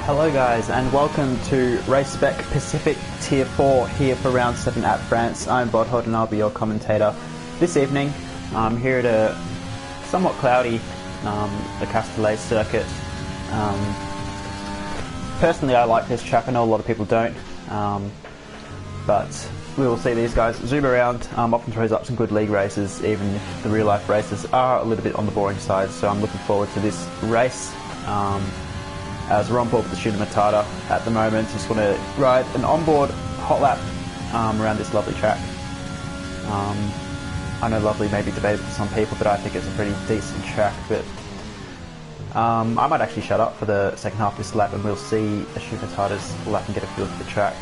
Hello guys, and welcome to Race Spec Pacific Tier 4 here for Round 7 at France. I'm Bodhod and I'll be your commentator this evening. I'm here at a somewhat cloudy the Castellet circuit. Personally, I like this track. I know a lot of people don't, but we will see these guys zoom around. Often throws up some good league races, even if the real life races are a little bit on the boring side. So I'm looking forward to this race. As we're on board with the Shooter Matata at the moment, just want to ride an onboard hot lap around this lovely track. I know lovely may be debated with some people, but I think it's a pretty decent track. But I might actually shut up for the second half of this lap and we'll see a Shooter Matata's lap and get a feel for the track.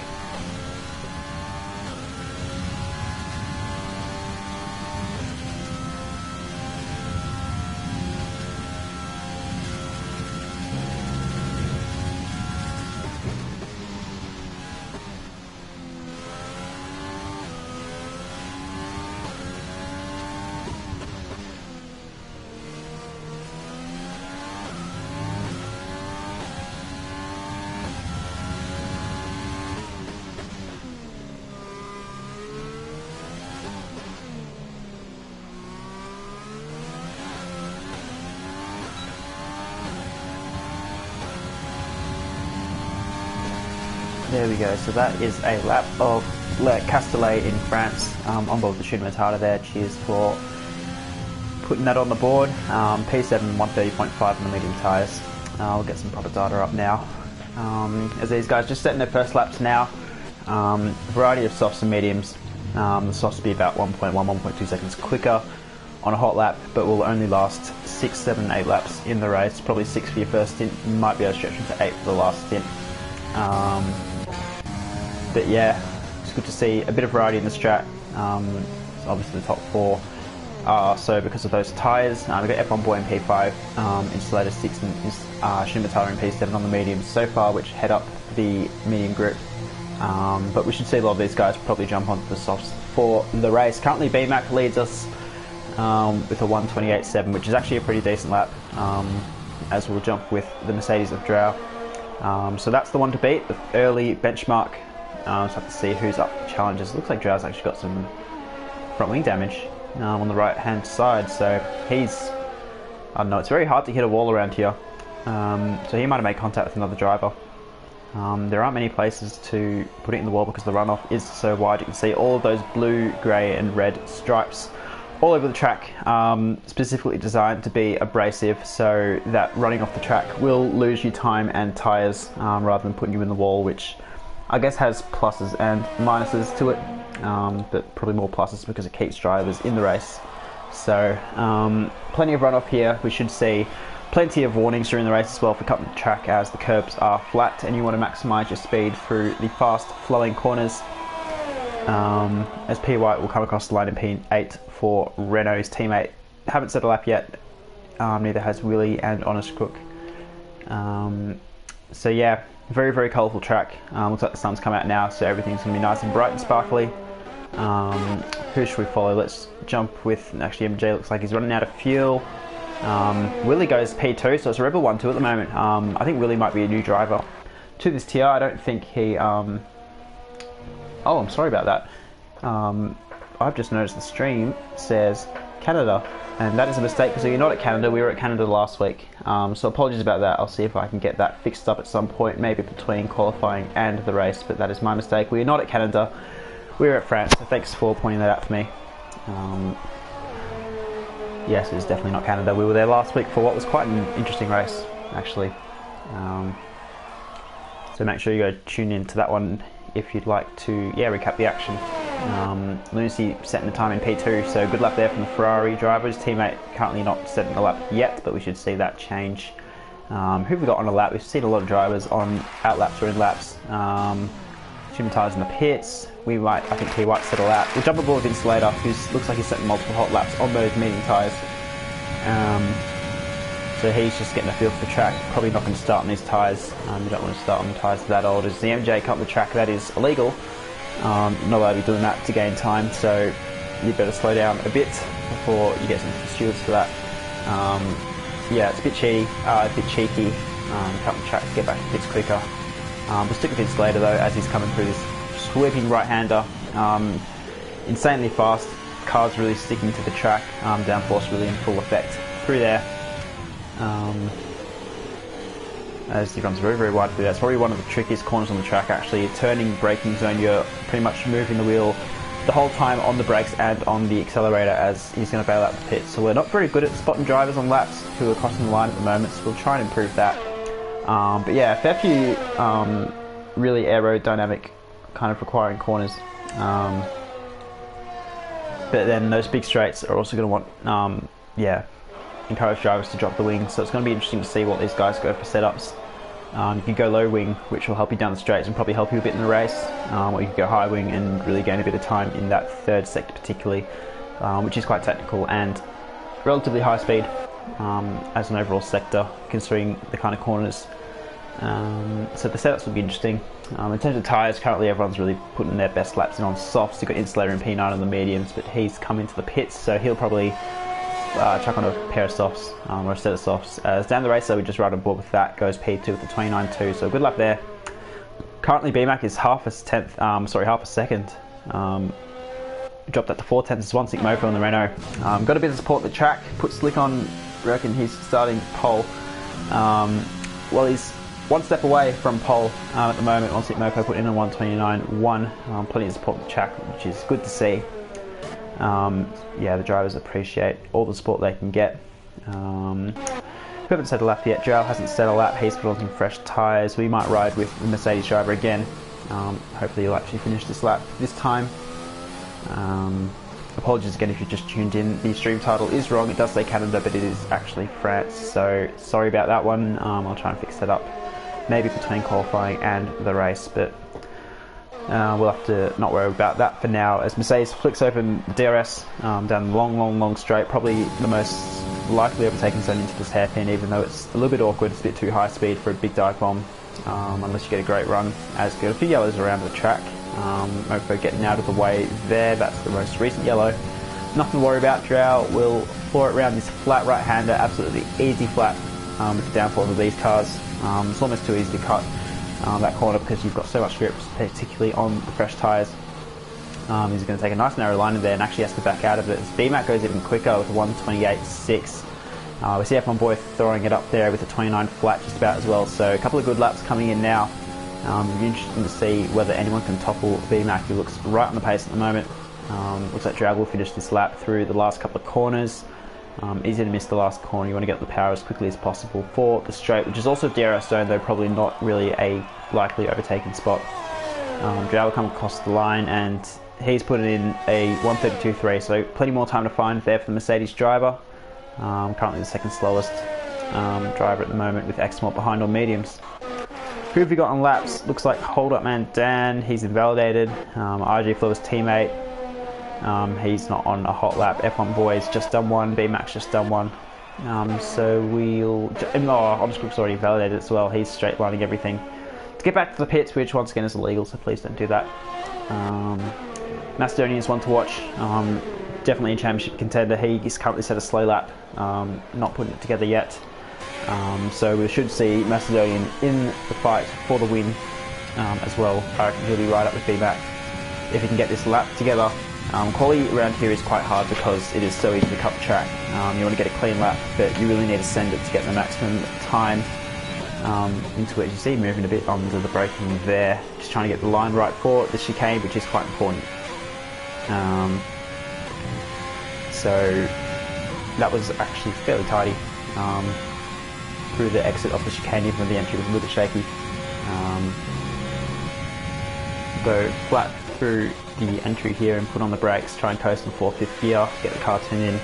There we go, so that is a lap of Castellet in France, on board the Shooter Matata there. Cheers for putting that on the board. P7 130.5 on the medium tyres. I'll get some proper data up now. As these guys just setting their first laps now. Variety of softs and mediums. The softs will be about 1.2 seconds quicker on a hot lap, but will only last 6, 7, 8 laps in the race. Probably 6 for your first stint, you might be able to stretch them to 8 for the last stint. But yeah, it's good to see a bit of variety in this track. Obviously the top 4 are so because of those tyres. We've got F1 Boy in P5, Insulator 6 and Shooter Matata in P7 on the mediums so far, which head up the medium group. But we should see a lot of these guys probably jump onto the softs for the race. Currently BMAC leads us with a 1:28.7, which is actually a pretty decent lap, as we'll jump with the Mercedes of Drow. So that's the one to beat, the early benchmark. Just have to see who's up for challenges. Looks like Drow's actually got some front wing damage on the right hand side, so he's, I don't know, it's very hard to hit a wall around here. So he might have made contact with another driver. There aren't many places to put it in the wall because the runoff is so wide. You can see all of those blue, grey and red stripes all over the track, specifically designed to be abrasive so that running off the track will lose you time and tyres rather than putting you in the wall, which I guess has pluses and minuses to it, but probably more pluses because it keeps drivers in the race. So plenty of runoff here. We should see plenty of warnings during the race as well for cutting the track, as the curbs are flat and you want to maximise your speed through the fast flowing corners. As P White will come across the line in P8 for Renault's teammate. Haven't set a lap yet, neither has Willie and Honest Cook. So yeah, very, very colourful track. Looks like the sun's come out now, so everything's going to be nice and bright and sparkly. Who should we follow? Let's jump with, actually MJ looks like he's running out of fuel. Willie goes P2, so it's a Rebel 1-2 at the moment. I think Willie might be a new driver to this tier. I don't think he... oh, I'm sorry about that. I've just noticed the stream says Canada, and that is a mistake because you're not at Canada. We were at Canada last week, so apologies about that. I'll see if I can get that fixed up at some point, maybe between qualifying and the race, but that is my mistake. We are not at Canada, we're at France, so thanks for pointing that out for me. Yes, it is definitely not Canada. We were there last week for what was quite an interesting race, actually. So make sure you go tune in to that one if you'd like to, recap the action. Lucy setting the time in P2, so good lap there from the Ferrari driver. His teammate currently not setting the lap yet, but we should see that change. Who have we got on a lap? We've seen a lot of drivers on out laps or in laps. Shooter Matata's in the pits. I think P White set a lap. We'll jump aboard with Insulator, who looks like he's setting multiple hot laps on those medium tyres. So he's just getting a feel for the track. Probably not going to start on these tyres. You don't want to start on tyres that old. As the MJ cut the track, that is illegal. Not allowed to be doing that to gain time, so you better slow down a bit before you get some stewards for that. Yeah, it's a bit cheeky. cut the track to get back to pits quicker. We'll stick with Vince later though, as he's coming through this sweeping right-hander. Insanely fast, car's really sticking to the track, downforce really in full effect through there. As he runs very, very wide through there. It's probably one of the trickiest corners on the track actually. Turning, braking zone, you're pretty much moving the wheel the whole time on the brakes and on the accelerator as he's going to bail out the pit. So we're not very good at spotting drivers on laps who are crossing the line at the moment, so we'll try and improve that. But yeah, a fair few really aerodynamic kind of requiring corners. But then those big straights are also going to want, encourage drivers to drop the wing. So it's going to be interesting to see what these guys go for setups. You can go low wing, which will help you down the straights and probably help you a bit in the race, or you can go high wing and really gain a bit of time in that third sector particularly, which is quite technical and relatively high speed as an overall sector, considering the kind of corners. So the setups will be interesting. In terms of tyres, currently everyone's really putting their best laps in on softs. You've got Insulator and P9 on the mediums, but he's come into the pits, so he'll probably chuck on a pair of softs, or a set of softs. As down the race, so we just ride on board with that, goes P2 with the 29.2, so good luck there. Currently BMAC is half a second. Dropped that to 4 tenths, 1/6 Mofo on the Renault. Got a bit of support at the track, put slick on, reckon he's starting pole. Well, he's one step away from pole at the moment. 1/6 Mofo put in a 1:29.1, plenty of support at the track, which is good to see. Yeah, the drivers appreciate all the support they can get. We haven't set a lap yet. Joe hasn't set a lap. He's put on some fresh tyres. We might ride with the Mercedes driver again. Hopefully he'll actually finish this lap this time. Apologies again if you just tuned in. The stream title is wrong. It does say Canada, but it is actually France. So sorry about that one. I'll try and fix that up maybe between qualifying and the race, but we'll have to not worry about that for now, as Mercedes flicks open the DRS down the long straight, probably the most likely overtaking zone into this hairpin, even though it's a little bit awkward. It's a bit too high speed for a big dive bomb, unless you get a great run. As got a few yellows around the track. Mofo getting out of the way there, that's the most recent yellow. Nothing to worry about. Drow will floor it around this flat right-hander, absolutely easy flat with the downforce of these cars. It's almost too easy to cut that corner because you've got so much grip, particularly on the fresh tyres. He's going to take a nice narrow line in there and actually has to back out of it. As BMAC goes even quicker with a 1:28.6. We see F1 Boy throwing it up there with a 29 flat just about as well. So a couple of good laps coming in now. It'll be interesting to see whether anyone can topple BMAC, who looks right on the pace at the moment. Looks like Drag will finish this lap through the last couple of corners. Easy to miss the last corner. You want to get the power as quickly as possible for the straight, which is also DRS zone, though probably not really a likely overtaking spot. Drag will come across the line and he's put in a 1:32.3, so plenty more time to find there for the Mercedes driver. Currently the second slowest driver at the moment, with X-Malt behind on mediums. Who have we got on laps? Looks like Hold Up Man Dan, he's invalidated. RG Flower's teammate, he's not on a hot lap. F1 Boy's just done one, BMAC's just done one. So Honest Group's already validated as well. He's straight lining everything to get back to the pits, which once again is illegal, so please don't do that. Macedonian's one to watch. Definitely a championship contender. He is currently set a slow lap, not putting it together yet. So we should see Macedonian in the fight for the win as well. I reckon he'll be right up with BMAC if he can get this lap together. Quali around here is quite hard because it is so easy to cut the track. You want to get a clean lap, but you really need to send it to get the maximum time into it. You see moving a bit under the braking there, just trying to get the line right for the chicane, which is quite important. So that was actually fairly tidy through the exit of the chicane, even though the entry was a little bit shaky. Go flat through the entry here and put on the brakes, try and coast in 4/5 gear, get the car turned in.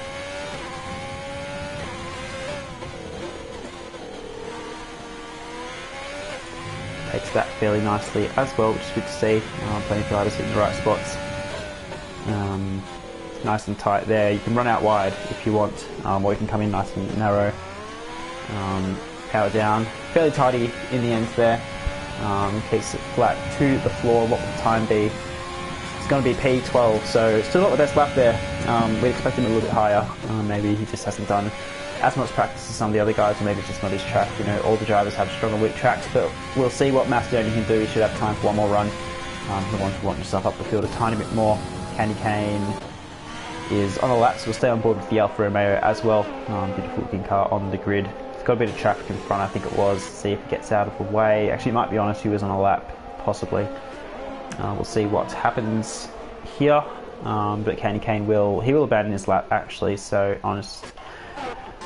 Takes that fairly nicely as well, which is good to see. Plenty of riders hitting the right spots. Nice and tight there. You can run out wide if you want, or you can come in nice and narrow. Power down. Fairly tidy in the end there. Keeps it flat to the floor. What would the time be? It's going to be P12, so still not the best lap there. We'd expect him a little bit higher. Maybe he just hasn't done as much practice as some of the other guys, or maybe it's just not his track. You know, all the drivers have stronger weak tracks, but we'll see what Macedonia can do. He should have time for one more run. He'll want to launch himself up the field a tiny bit more. Candy Cane is on a lap, so we'll stay on board with the Alfa Romeo as well. Beautiful looking car on the grid. It's got a bit of traffic in front, I think it was. See if it gets out of the way. Actually, it might be honest, he was on a lap, possibly. We'll see what happens here. But Candy Cane will abandon his lap actually, so Honest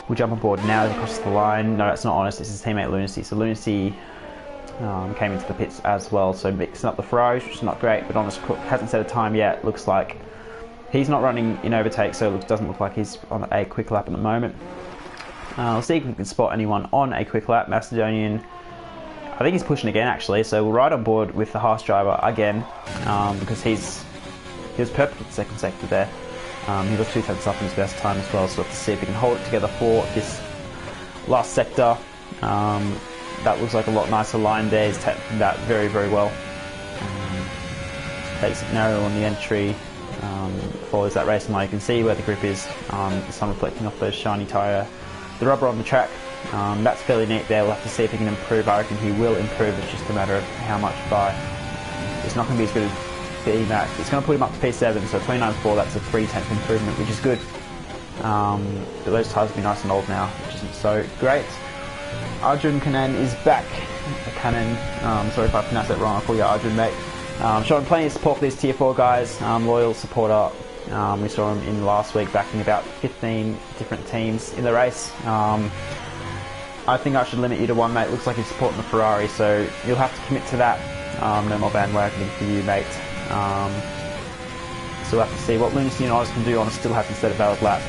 will jump on board now as he crosses the line. No, that's not Honest, it's his teammate Lunacy. So Lunacy came into the pits as well, so mixing up the Ferraris, which is not great, but Honest hasn't set a time yet. Looks like he's not running in overtake, so it doesn't look like he's on a quick lap at the moment. We'll see if we can spot anyone on a quick lap. Macedonian, I think he's pushing again actually, so we'll ride on board with the Haas driver again, because he was perfect at the second sector there. He was 2 tenths up in his best time as well, so we'll have to see if we can hold it together for this last sector. That looks like a lot nicer line there. He's taken that very, very well. Takes it narrow on the entry, follows that racing line. You can see where the grip is, the sun reflecting off those shiny tyre, the rubber on the track. That's fairly neat there. We'll have to see if he can improve. I reckon he will improve, it's just a matter of how much by. It's not going to be as good as BMAC. It's going to put him up to P7, so 29.4, that's a 3/10 improvement, which is good. But those tyres will be nice and old now, which isn't so great. Arjun Kanan is back. Kanan, sorry if I pronounced that wrong, I'll call you Arjun, mate. Showing plenty of support for these Tier 4 guys, loyal supporter. We saw him in last week backing about 15 different teams in the race. I think I should limit you to one, mate. Looks like he's supporting the Ferrari, so you'll have to commit to that. No more bandwagoning for you, mate. So we'll have to see what Lunacy and Honest can do. Honest still hasn't set a valid lap.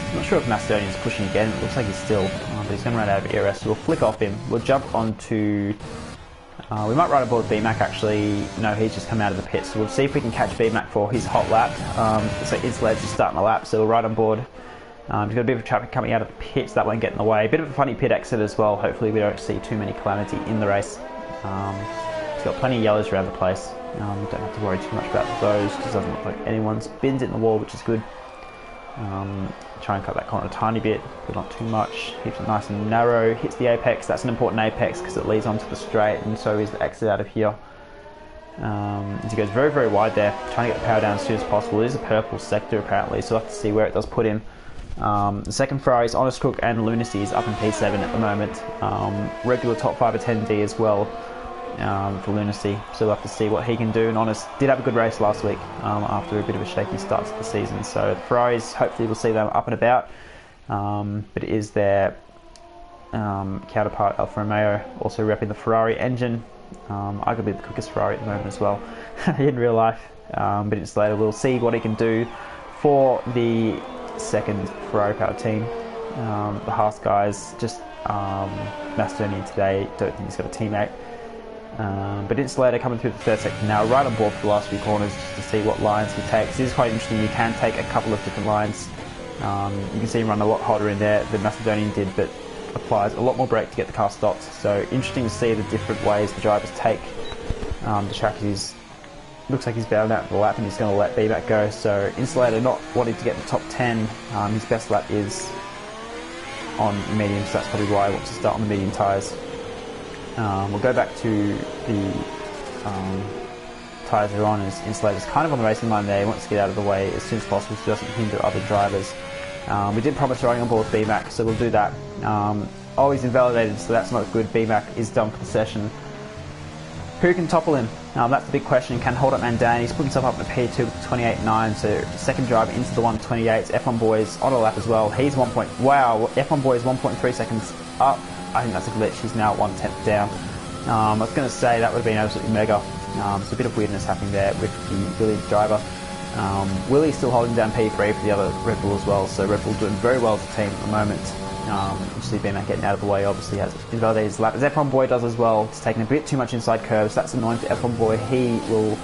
I'm not sure if Macedonian's pushing again. It looks like he's still, but he's going to run out of ERS. So we'll flick off him. We'll jump onto. We might ride aboard BMAC actually. No, he's just come out of the pit. So we'll see if we can catch BMAC for his hot lap. So Insulator's just starting a lap, so we'll ride on board. He's got a bit of traffic coming out of the pit, so that won't get in the way. A bit of a funny pit exit as well. Hopefully we don't see too many calamity in the race. He's got plenty of yellows around the place. Don't have to worry too much about those, because it doesn't look like anyone's bins it in the wall, which is good. Try and cut that corner a tiny bit, but not too much. Keeps it nice and narrow. Hits the apex. That's an important apex because it leads onto the straight, and so is the exit out of here. As he goes very, very wide there, trying to get the power down as soon as possible. It is a purple sector apparently, so we'll have to see where it does put him. The second Ferrari is Honest Crook and Lunacy is up in P7 at the moment. Regular top 5 attendee as well for Lunacy, so we'll have to see what he can do. And Honest did have a good race last week after a bit of a shaky start to the season, so the Ferraris, hopefully we'll see them up and about, but it is their counterpart Alfa Romeo also repping the Ferrari engine, arguably the quickest Ferrari at the moment as well in real life, but it's later. We'll see what he can do for the second Ferrari powered team. The Haas guys, just Macedonian today, don't think he's got a teammate. But Insulator coming through the third sector now, right on board for the last few corners just to see what lines he takes. This is quite interesting, you can take a couple of different lines. You can see him run a lot hotter in there than Macedonian did, but applies a lot more brake to get the car stopped. So interesting to see the different ways the drivers take. The track is, looks like he's bound out for the lap and he's going to let BMAC go. So Insulator not wanting to get in the top 10, his best lap is on medium, so that's probably why he wants to start on the medium tyres. We'll go back to the tyres they're on, as Insulator's kind of on the racing line there. He wants to get out of the way as soon as possible so he doesn't hinder other drivers. We did promise riding on board with BMAC, so we'll do that. Oh, he's invalidated, so that's not good. BMAC is done for the session. Who can topple him? That's the big question. Can hold up Mandan? He's put himself up in a P2 with 28.9, so second drive into the 128s. F1 Boys on a lap as well. He's wow, F1 Boys 1.3 seconds up. I think that's a glitch. He's now 1/10 down. I was going to say that would have been absolutely mega. There's a bit of weirdness happening there with the Willie driver. Willie's still holding down P3 for the other Red Bull as well, so Red Bull doing very well as a team at the moment. You see BMAC getting out of the way, obviously has invalidated his lap, as F1 Boy does as well. He's taking a bit too much inside curves, that's annoying for F1 Boy. He will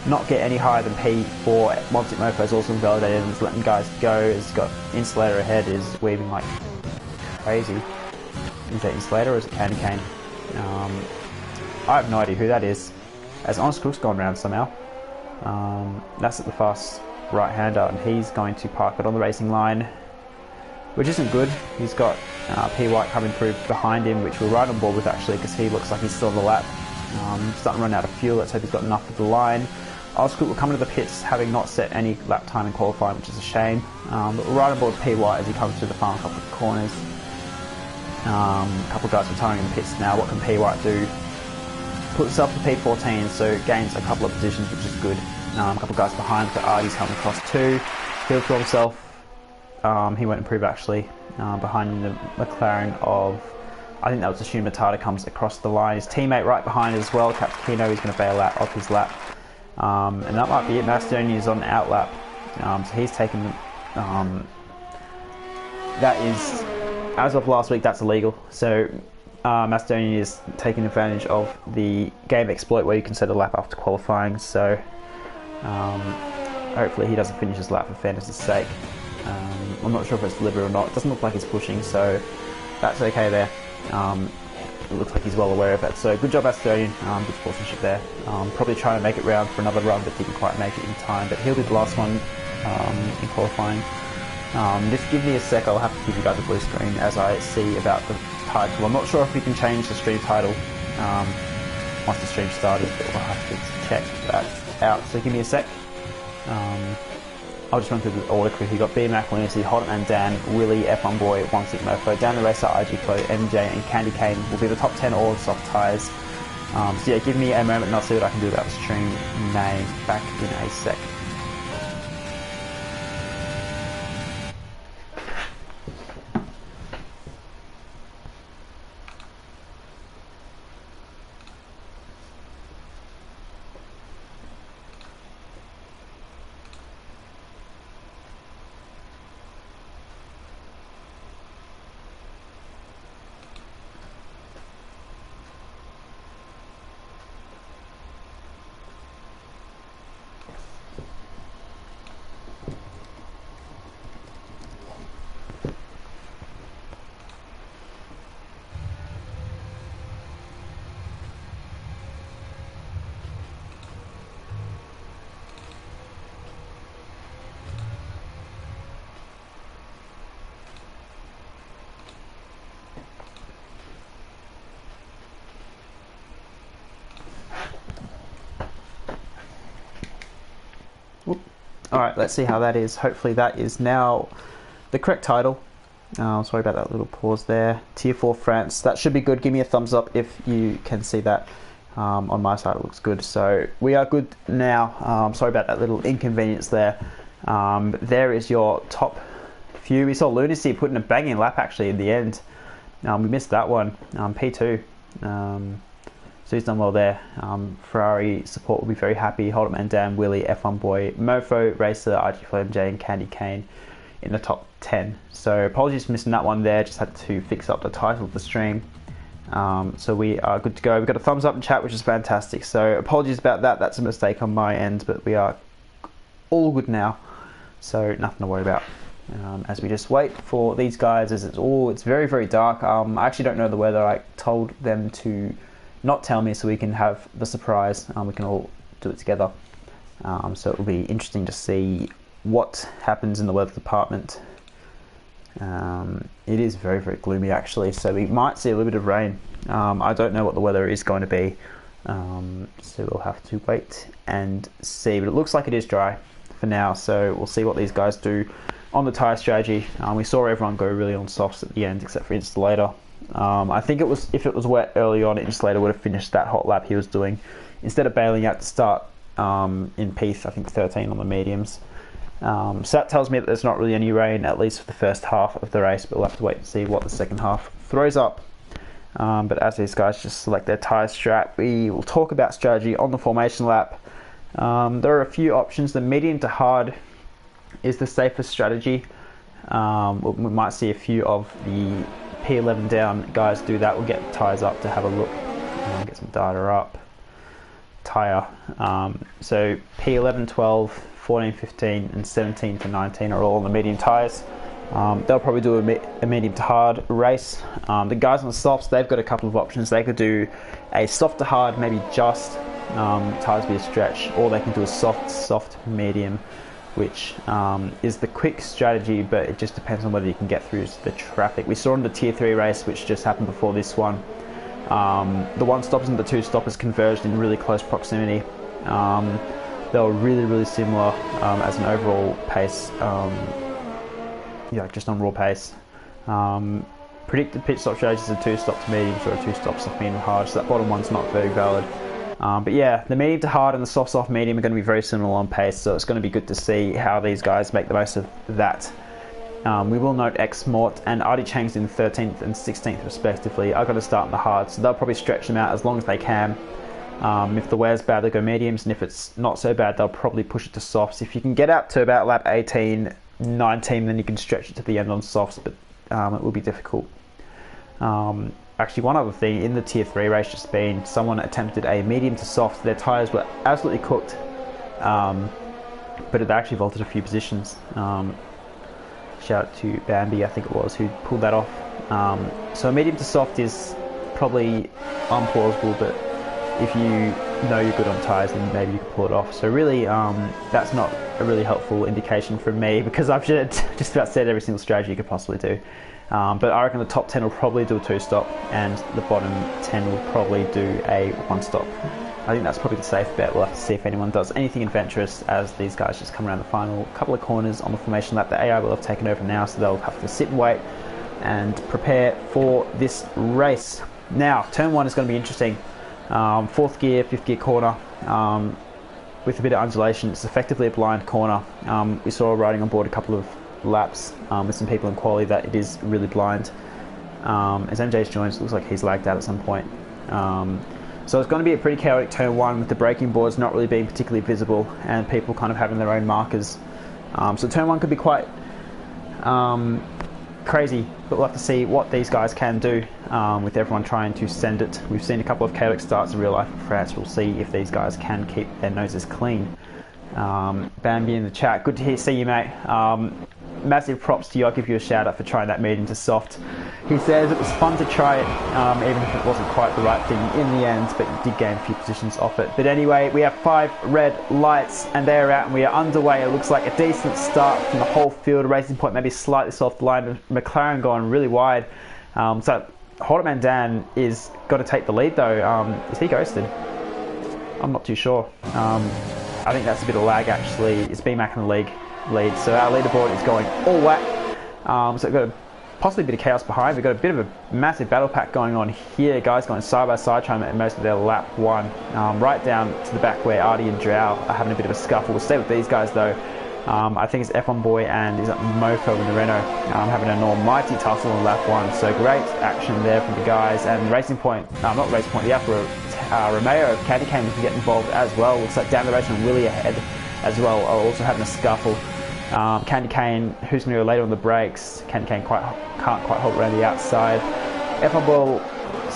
not get any higher than P4. Montic Mofo is also invalidated and is letting guys go. He's got Insulator ahead, is weaving like crazy. Is that Insulator or is it Candy Cane? I have no idea who that is. As Honest Crook's gone round somehow. That's at the fast right-hander, and he's going to park it on the racing line. which isn't good. He's got P White coming through behind him, which we're right on board with actually, because he looks like he's still on the lap. Starting to run out of fuel. Let's hope he's got enough for the line. Osgood will come into the pits having not set any lap time in qualifying, which is a shame. But we're right on board with P White as he comes through the final couple of corners. A couple of guys retiring in the pits now. What can P White do? Put himself to P14, so gains a couple of positions, which is good. A couple of guys behind, but Artie's coming across too. He'll throw himself. He won't improve actually. Behind the McLaren of, I think that was Ashun Matata comes across the line. His teammate right behind as well, Cappuccino, he's going to bail out of his lap. And that might be it. Macedonia is on the out lap. So he's taken, that is, as of last week, that's illegal. So Macedonia is taking advantage of the game exploit where you can set a lap after qualifying. So hopefully he doesn't finish his lap for fairness' sake. I'm not sure if it's deliberate or not. It doesn't look like he's pushing, so that's okay there. It looks like he's well aware of that. So good job, Macedonian. Good sportsmanship there. Probably trying to make it round for another run, but didn't quite make it in time. But he'll be the last one in qualifying. Just give me a sec. I'll have to give you guys a blue screen as I see about the title. I'm not sure if we can change the stream title once the stream started, but we'll have to check that out. So give me a sec. I'll just run through the order quickly. You've got BMAC, Lunacy, Hot and Dan, Willie, F1 Boy, 16 Mofo, Dan the Racer, IG Pro, MJ and Candy Cane will be the top 10 all soft tyres. So yeah, give me a moment and I'll see what I can do about the stream name back in a sec. Alright, let's see how that is. Hopefully that is now the correct title. Sorry about that little pause there. Tier 4 France. That should be good. Give me a thumbs up if you can see that. On my side it looks good. So we are good now. Sorry about that little inconvenience there. There is your top few. We saw Lunacy putting a banging lap actually in the end. We missed that one. P2. So he's done well there. Ferrari support will be very happy. Hold'em and Dan, Willie, F1 Boy, Mofo, Racer, RG Flow MJ and Candy Cane in the top 10. So apologies for missing that one there. Just had to fix up the title of the stream. So we are good to go. We've got a thumbs up in chat, which is fantastic. So apologies about that. That's a mistake on my end, but we are all good now. So nothing to worry about. As we just wait for these guys, as it's very, very dark. I actually don't know the weather. I told them to not tell me so we can have the surprise. We can all do it together. So it will be interesting to see what happens in the weather department. It is very, very gloomy actually, so we might see a little bit of rain. I don't know what the weather is going to be, so we'll have to wait and see, but it looks like it is dry for now, so we'll see what these guys do on the tyre strategy. We saw everyone go really on softs at the end except for Installator. I think if it was wet early on, Installator would have finished that hot lap he was doing instead of bailing out to start in P13 I think 13 on the mediums. So that tells me that there's not really any rain, at least for the first half of the race, but we'll have to wait and see what the second half throws up. But as these guys just select their tyre strat, we will talk about strategy on the formation lap. There are a few options. The medium to hard is the safest strategy. We might see a few of the P11 down guys do that. We'll get the tyres up to have a look, get some data up. Tyre. So P11, 12, 14, 15 and 17 to 19 are all on the medium tyres. They'll probably do a medium to hard race. The guys on the softs, they've got a couple of options. They could do a soft to hard, maybe just tyres be a stretch, or they can do a soft, medium, which is the quick strategy, but it just depends on whether you can get through the traffic. We saw in the Tier 3 race, which just happened before this one, the one-stoppers and the two-stoppers converged in really close proximity. They were really similar as an overall pace, just on raw pace. Predicted pit stop strategies are two-stop to mediums or a two-stop soft, medium, hard, so that bottom one's not very valid. But yeah, the medium to hard and the soft medium are going to be very similar on pace, so it's going to be good to see how these guys make the most of that. We will note X Mort and Artie Chang's in 13th and 16th respectively are going to start in the hard, so they'll probably stretch them out as long as they can. If the wear's bad, they'll go mediums, and if it's not so bad, they'll probably push it to softs. If you can get out to about lap 18, 19, then you can stretch it to the end on softs, but it will be difficult. Actually, one other thing, in the Tier 3 race just been, someone attempted a medium to soft. Their tyres were absolutely cooked, but it actually vaulted a few positions. Shout out to Bambi, I think it was, who pulled that off. So a medium to soft is probably unplausible, but if you know you're good on tyres, then maybe you can pull it off. So really, that's not a really helpful indication from me, because I've just about said every single strategy you could possibly do. But I reckon the top 10 will probably do a two-stop, and the bottom 10 will probably do a one-stop. I think that's probably the safe bet. We'll have to see if anyone does anything adventurous as these guys just come around the final couple of corners on the formation lap. The AI will have taken over now, so they'll have to sit and wait and prepare for this race. Now, turn 1 is going to be interesting. 4th gear, 5th gear corner, with a bit of undulation. It's effectively a blind corner. We saw riding on board a couple of laps with some people in quali that it is really blind. As MJ's joined, it looks like he's lagged out at some point. So it's going to be a pretty chaotic turn 1 with the braking boards not really being particularly visible and people kind of having their own markers. So turn 1 could be quite crazy, but we'll have to see what these guys can do with everyone trying to send it. We've seen a couple of chaotic starts in real life in France. We'll see if these guys can keep their noses clean. Bambi in the chat, good to see you, mate. Massive props to you. I'll give you a shout out for trying that medium to soft. He says it was fun to try it, even if it wasn't quite the right thing in the end, but you did gain a few positions off it. But anyway, we have 5 red lights and they're out and we are underway. It looks like a decent start from the whole field. Racing Point maybe slightly soft line, McLaren going really wide. So Holderman Dan is got to take the lead though. Is he ghosted? I'm not too sure. I think that's a bit of lag actually. It's BMAC in the lead. So our leaderboard is going all whack. So we've got possibly a bit of chaos behind. We've got a bit of a massive battle pack going on here. Guys going side by side trying to make most of their lap 1. Right down to the back where Artie and Drow are having a bit of a scuffle. We'll stay with these guys though. I think it's F1 Boy and is it Mofo in the Renault having an almighty tussle on lap 1. So great action there from the guys. And Racing Point, not Racing Point, the Alfa Romeo Caddy came to get involved as well. Looks like down the race and Willie ahead as well are also having a scuffle. Candy Cane, who's going to go later on the brakes. Candy Cane can't quite hold around the outside. F1 will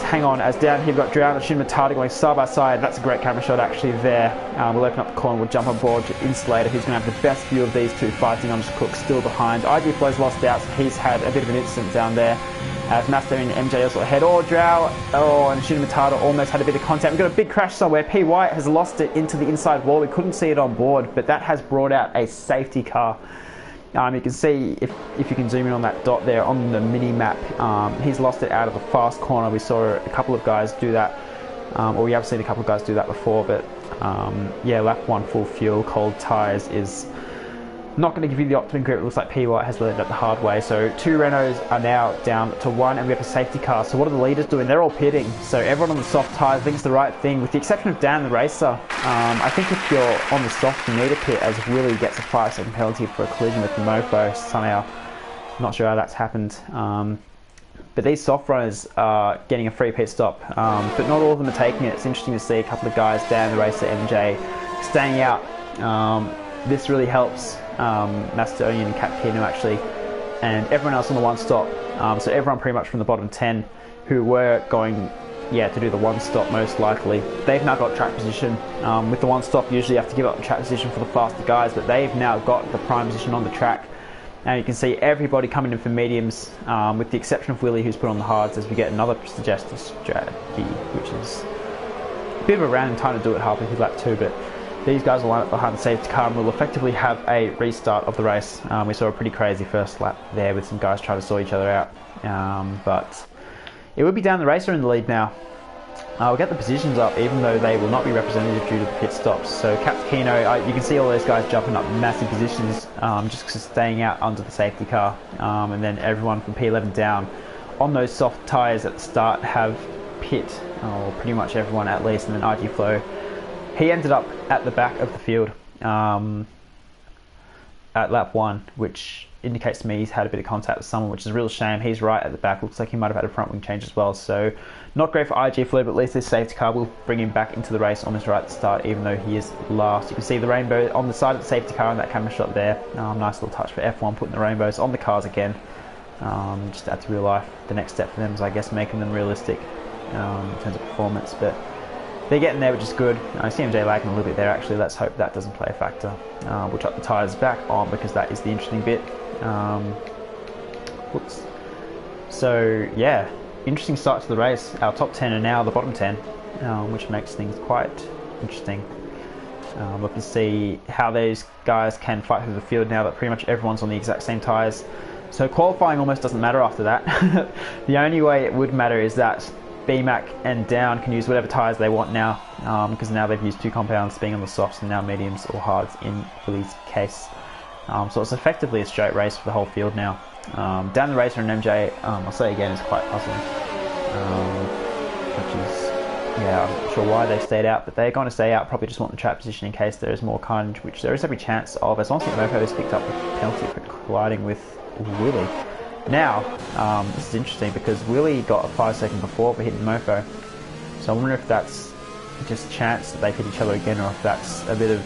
hang on as down here we've got Drown and Shinmatata going side by side. That's a great camera shot actually there. We'll open up the corner, we'll jump on board to Insulator, who's going to have the best view of these two fighting. On Cook still behind. IG Flow's lost out, so he's had a bit of an incident down there. As Master and MJ also ahead. Drow, and Shinmatata almost had a bit of contact. We've got a big crash somewhere. P. White has lost it into the inside wall. We couldn't see it on board, but that has brought out a safety car. You can see, if you can zoom in on that dot there on the mini map, he's lost it out of the fast corner. We saw a couple of guys do that, or we have seen a couple of guys do that before, but yeah, lap 1 full fuel, cold tyres is not going to give you the optimum grip. It looks like P. White has learned that the hard way. So 2 Renaults are now down to 1 and we have a safety car. So what are the leaders doing? They're all pitting. So everyone on the soft tyres thinks the right thing, with the exception of Dan the racer. I think if you're on the soft, you need a pit, as Willie gets a 5-second penalty for a collision with the Mofo somehow. Not sure how that's happened. But these soft runners are getting a free pit stop. But not all of them are taking it. It's interesting to see a couple of guys, Dan the racer, MJ, staying out. This really helps Macedonian and Cap Kino actually, and everyone else on the one stop. So everyone pretty much from the bottom 10 who were going to do the one stop most likely, they've now got track position. With the one stop usually you have to give up the track position for the faster guys, but they've now got the prime position on the track. And you can see everybody coming in for mediums, with the exception of Willie, who's put on the hards, as we get another suggested strategy, which is a bit of a random time to do it halfway through lap 2, but these guys will line up behind the safety car and will effectively have a restart of the race. We saw a pretty crazy first lap there with some guys trying to sort each other out, but it would be Dan the Racer in the lead now. We'll get the positions up even though they will not be representative due to the pit stops. So Caps Kino, you can see all those guys jumping up massive positions just staying out under the safety car, and then everyone from P11 down on those soft tyres at the start have pit, or pretty much everyone at least, and then RG Flow, he ended up at the back of the field at lap 1, which indicates to me he's had a bit of contact with someone, which is a real shame. He's right at the back, looks like he might have had a front wing change as well, so not great for IG Flow, but at least this safety car will bring him back into the race almost right at the start, even though he is last. You can see the rainbow on the side of the safety car in that camera shot there. Nice little touch for F1, putting the rainbows on the cars again, just to add to real life. The next step for them is, I guess, making them realistic in terms of performance, but they're getting there, which is good. I see MJ lagging a little bit there actually. Let's hope that doesn't play a factor. We'll chuck the tyres back on because that is the interesting bit. Whoops. So yeah, interesting start to the race. Our top 10 are now the bottom 10, which makes things quite interesting. We can see how these guys can fight through the field now that pretty much everyone's on the exact same tyres. So qualifying almost doesn't matter after that. The only way it would matter is that BMAC and Down can use whatever tyres they want now, because now they've used 2 compounds, being on the softs and now mediums or hards in Willie's case. So it's effectively a straight race for the whole field now. Dan the Racer and MJ, I'll say again, is quite awesome. Which is, yeah, I'm not sure why they stayed out, but they're going to stay out, probably just want the track position in case there is more carnage, which there is every chance of, as long as Mofo has picked up the penalty for colliding with Willie. Now, this is interesting because Willie got a 5-second before for hitting Mofo, so I wonder if that's just chance that they hit each other again, or if that's a bit of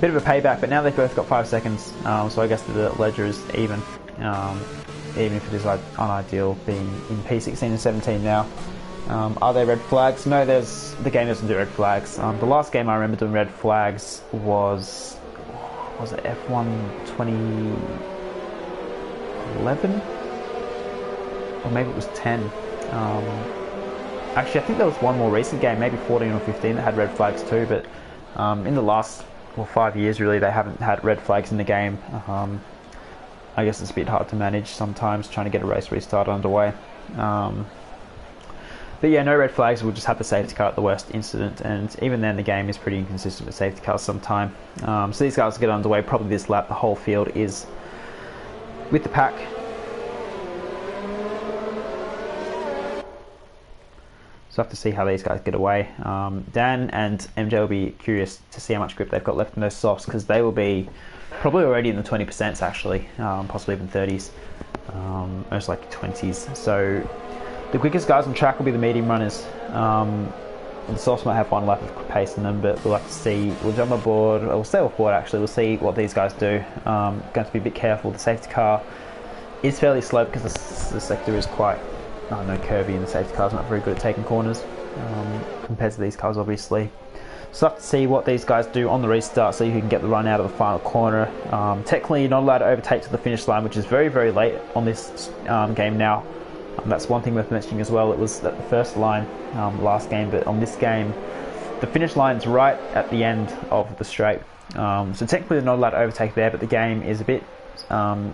a payback. But now they've both got 5 seconds, so I guess the ledger is even if it is unideal being in P16 and 17 now. Are there red flags? No, the game doesn't do red flags. The last game I remember doing red flags was it F1 2011? Or maybe it was 10. Actually, I think there was one more recent game, maybe 14 or 15, that had red flags too, but in the last 5 years really they haven't had red flags in the game. I guess it's a bit hard to manage sometimes trying to get a race restart underway. But yeah, no red flags. We'll just have the safety car at the worst incident, and even then the game is pretty inconsistent with safety cars sometime. So these guys will get underway probably this lap. The whole field is with the pack. So I have to see how these guys get away. Dan and MJ will be curious to see how much grip they've got left in those softs, because they will be probably already in the 20% actually, possibly even 30s, most likely 20s. So the quickest guys on track will be the medium runners. The softs might have one lap of pace in them, but we'll have to see. We'll jump aboard, we'll stay off board actually, we'll see what these guys do. Going to be a bit careful. The safety car is fairly slow because the sector is quite, curvy, and the safety car's not very good at taking corners compared to these cars obviously. So we'll have to see what these guys do on the restart, so you can get the run out of the final corner. Technically you're not allowed to overtake to the finish line, which is very, very late on this game now. That's one thing worth mentioning as well. It was at the first line last game, but on this game the finish line's right at the end of the straight. So technically they're not allowed to overtake there, but the game is a bit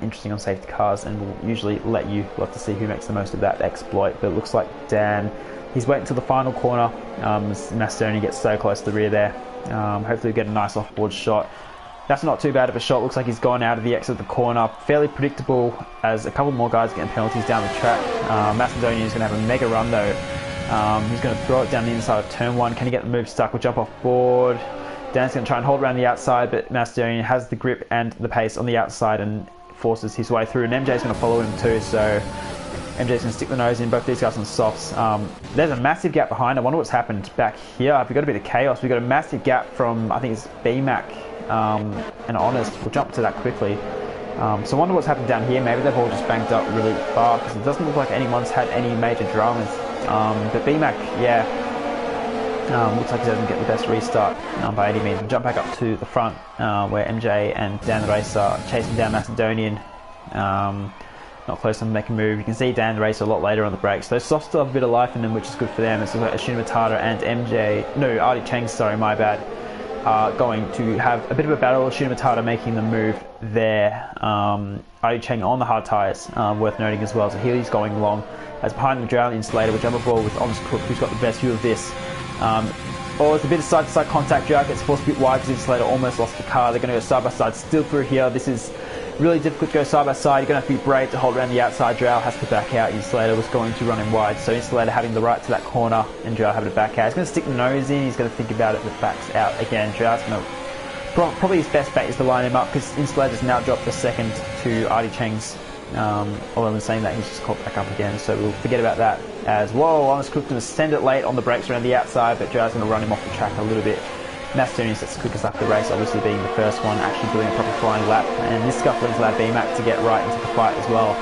interesting on safety cars and will usually let you. We'll have to see who makes the most of that exploit, but it looks like Dan, he's waiting until the final corner. Macedoni gets so close to the rear there. Hopefully we'll get a nice off-board shot. That's not too bad of a shot. Looks like he's gone out of the exit of the corner. Fairly predictable as a couple more guys getting penalties down the track. Macedonian is going to have a mega run though. He's going to throw it down the inside of turn 1. Can he get the move stuck? We'll jump off board. Dan's going to try and hold around the outside, but Macedonian has the grip and the pace on the outside and forces his way through. And MJ's going to follow him too, so MJ's going to stick the nose in. Both these guys on softs. There's a massive gap behind. I wonder what's happened back here. We've got a bit of chaos. We've got a massive gap from, I think it's BMAC and Honest. We'll jump to that quickly. So I wonder what's happened down here. Maybe they've all just banked up really far, because it doesn't look like anyone's had any major dramas. But BMAC, yeah, looks like he doesn't get the best restart by any means. We'll jump back up to the front where MJ and Dan the Racer are chasing down Macedonian. Not close enough to make a move. You can see Dan the Racer a lot later on the brakes. Those softs still have a bit of life in them, which is good for them. It's Ashina Matata and MJ, no, Artie Cheng, sorry, my bad. are going to have a bit of a battle. Shinomata making the move there. Adi Cheng on the hard tyres, worth noting as well. So he's going along. As behind the Drown Insulator, which I'm aboard with Honest Cook, who's got the best view of this. There's a bit of side-to-side contact. Drown gets forced a bit wide because Insulator almost lost the car. They're going to go side-by-side still through here. This is really difficult to go side-by-side. You're going to have to be brave to hold around the outside. Drow has to back out. Insulator was going to run him wide. So Insulator having the right to that corner and Drow having to back out. He's going to stick the nose in. He's going to think about it, but backs out again. Drow's going to... Probably his best bet is to line him up because Insulator's now dropped the second to Artie Cheng's. Although in saying that, he's just caught back up again, so we'll forget about that as well. Honest Cook going to send it late on the brakes around the outside, but Drow's going to run him off the track a little bit. Macedonian sets the quickest lap of the race, obviously being the first one actually doing a proper flying lap, and this scuffling's allowed BMAC to get right into the fight as well.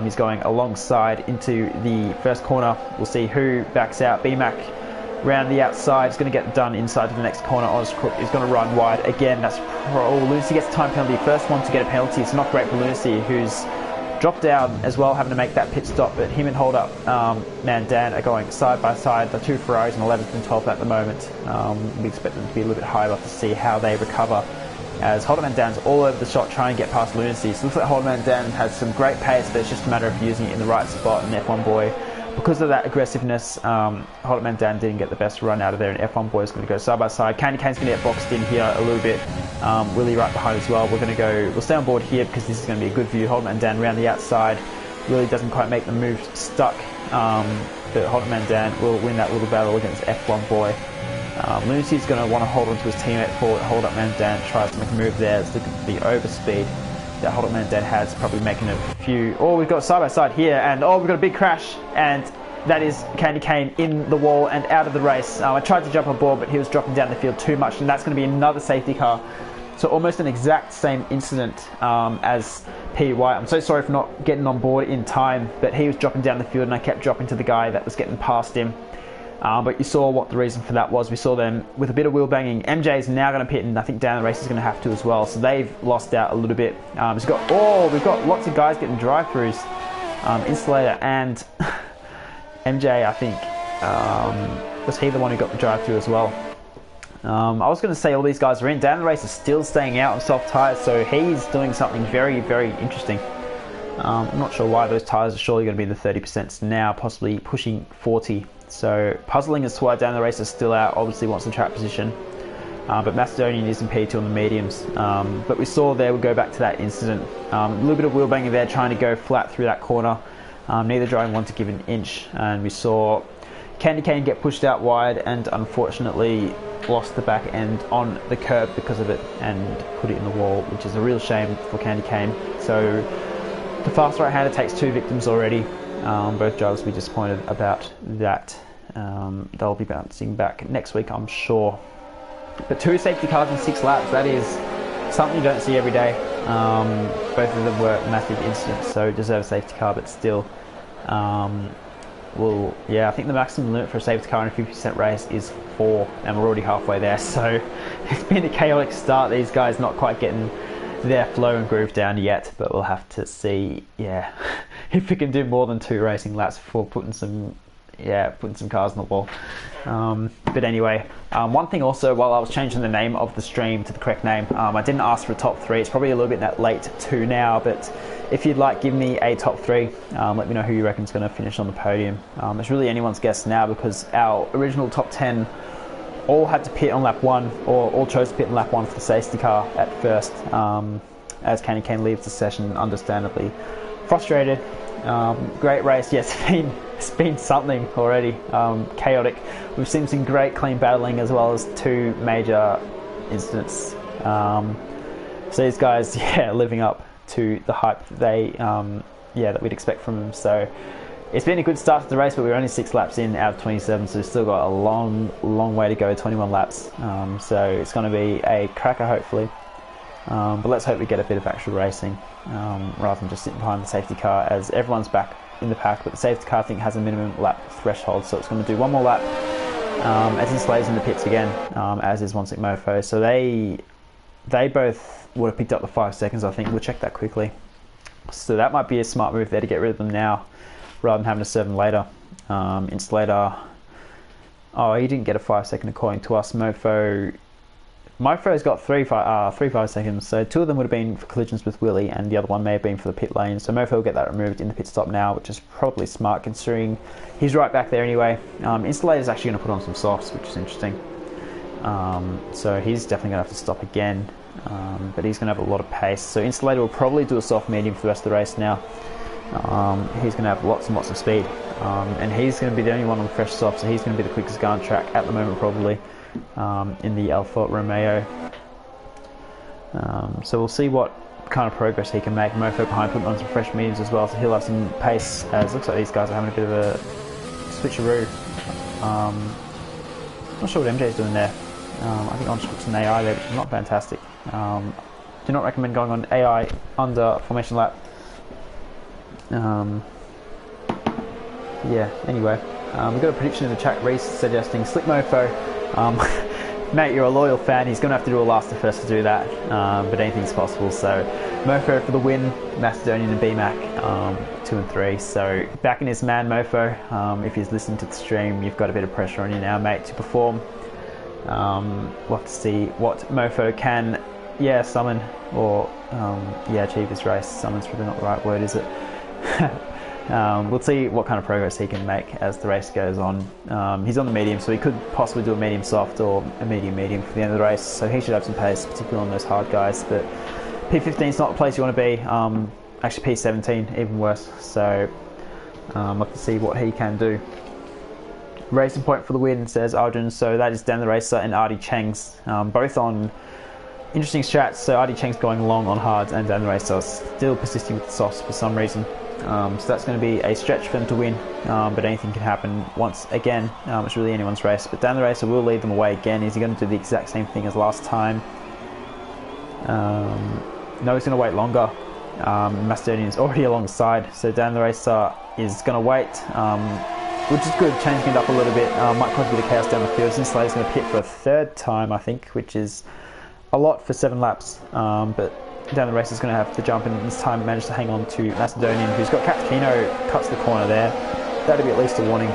He's going alongside into the first corner. We'll see who backs out. BMAC round the outside is going to get done inside to the next corner. Honest Cook is going to run wide again. That's Lunacy gets a time penalty. First one to get a penalty. It's not great for Lunacy, who's dropped down as well, having to make that pit stop, but him and Hold Up Dan are going side by side. The two Ferraris in 11th and 12th at the moment. We expect them to be a little bit higher up to see how they recover, as Hold Up Dan's all over the shot trying to get past Lunacy. So it looks like Hold Up Dan has some great pace, but it's just a matter of using it in the right spot. And F1 Boy, because of that aggressiveness, Hold Up Dan didn't get the best run out of there, and F1 Boy is going to go side by side. Candy Cane's going to get boxed in here a little bit. Willie right behind as well. We'll stay on board here because this is going to be a good view. Hold Up Dan around the outside. Willie doesn't quite make the move, stuck. But Hold Up Dan will win that little battle against F1 Boy. Lunacy's going to want to hold on to his teammate for Hold Up Dan tries to make a move there. It's looking for the overspeed that Hold Up Dan has, probably making a few. Oh, we've got side by side here, and we've got a big crash, and that is Candy Cane in the wall and out of the race. I tried to jump on board, but he was dropping down the field too much, and that's going to be another safety car. So almost an exact same incident as P. White. I'm so sorry for not getting on board in time, but he was dropping down the field and I kept dropping to the guy that was getting past him. But you saw what the reason for that was. We saw them with a bit of wheel banging. MJ is now going to pit, and I think Dan the Race is going to have to as well. So they've lost out a little bit. We've got lots of guys getting drive-throughs. Insulator and MJ, I think, was he the one who got the drive-through as well? I was going to say all these guys are in. Dan the Race is still staying out on soft tyres, so he's doing something very, very interesting. I'm not sure why those tyres are surely going to be in the 30% now, possibly pushing 40. So puzzling as to why Dan the Race is still out. Obviously wants the track position, but Macedonian is in P2 on the mediums. But we saw there, we'll go back to that incident. A little bit of wheel banging there, trying to go flat through that corner. Neither driving wanted to give an inch, and we saw Candy Cane get pushed out wide and unfortunately lost the back end on the curb because of it and put it in the wall, which is a real shame for Candy Cane. So the fast right-hander takes two victims already. Both drivers will be disappointed about that. They'll be bouncing back next week, I'm sure. But two safety cars in 6 laps, that is something you don't see every day. Both of them were massive incidents, so deserve a safety car, but still. I think the maximum limit for a safety car in a 50% race is 4, and we're already halfway there. So it's been a chaotic start. These guys not quite getting their flow and groove down yet, but we'll have to see, if we can do more than 2 racing laps before putting some cars on the wall. But anyway, one thing also, while I was changing the name of the stream to the correct name, I didn't ask for a top 3. It's probably a little bit late too now, but if you'd like, give me a top 3. Let me know who you reckon is going to finish on the podium. It's really anyone's guess now, because our original top 10 all had to pit on lap 1, or all chose to pit on lap 1 for the safety car at first, as Candy Cane leaves the session understandably frustrated. Great race. Yes, it's been something already. Chaotic. We've seen some great clean battling as well as 2 major incidents. So these guys, living up to the hype that we'd expect from them. So it's been a good start to the race, but we're only 6 laps in out of 27, so we've still got a long way to go, 21 laps. So it's going to be a cracker, hopefully. But let's hope we get a bit of actual racing, rather than just sitting behind the safety car, as everyone's back in the pack. But the safety car, I think, has a minimum lap threshold, so it's going to do one more lap, as Insulator's in the pits again, as is One Sick Mofo. So they both would have picked up the 5 seconds, I think. We'll check that quickly. So that might be a smart move there, to get rid of them now rather than having to serve them later. Insulator, he didn't get a 5 second according to us. Mofo Mofo's got 3 seconds, so 2 of them would have been for collisions with Willie, and the other one may have been for the pit lane. So Mofo will get that removed in the pit stop now, which is probably smart considering he's right back there anyway. Installator's actually going to put on some softs, which is interesting. So he's definitely going to have to stop again, but he's going to have a lot of pace. So Installator will probably do a soft medium for the rest of the race now. He's going to have lots and lots of speed, and he's going to be the only one on fresh soft, so he's going to be the quickest guy on track at the moment probably. In the Alfa Romeo. So we'll see what kind of progress he can make. Mofo behind, putting on some fresh mediums as well, so he'll have some pace, as it looks like these guys are having a bit of a switcheroo. Not sure what MJ's doing there. I think Onsh looks an AI there, which is not fantastic. Do not recommend going on AI under formation lap. Yeah, anyway, we've got a prediction in the chat. Reese suggesting Slick Mofo. Mate, you're a loyal fan. He's going to have to do a last to first to do that, but anything's possible. So Mofo for the win, Macedonian and BMAC 2 and 3. So backing his man Mofo. If he's listening to the stream, you've got a bit of pressure on you now, mate, to perform. We'll have to see what Mofo can, summon or achieve this race. Summon's probably not the right word, is it? We'll see what kind of progress he can make as the race goes on. He's on the medium, so he could possibly do a medium soft or a medium for the end of the race, so he should have some pace, particularly on those hard guys. But P15 is not the place you want to be. Actually P17 even worse, so we'll have to see what he can do. Racing point for the win, says Arjun. So that is Dan the Racer and Artie Cheng's, both on interesting strats. So Artie Cheng's going long on hards, and Dan the Racer still persisting with the softs for some reason. So that's going to be a stretch for them to win, but anything can happen once again. It's really anyone's race, but Dan the Racer will lead them away again. Is he going to do the exact same thing as last time? No, he's going to wait longer. Macedonian's already alongside, so Dan the Racer is going to wait, which is good, changing it up a little bit. Might cause a bit of chaos down the field. Installator's going to pit for a 3rd time, I think, which is a lot for 7 laps, but Dan the Racer is going to have to jump, and this time managed to hang on to Macedonian, who's got Cappuccino, cuts the corner there. That'll be at least a warning.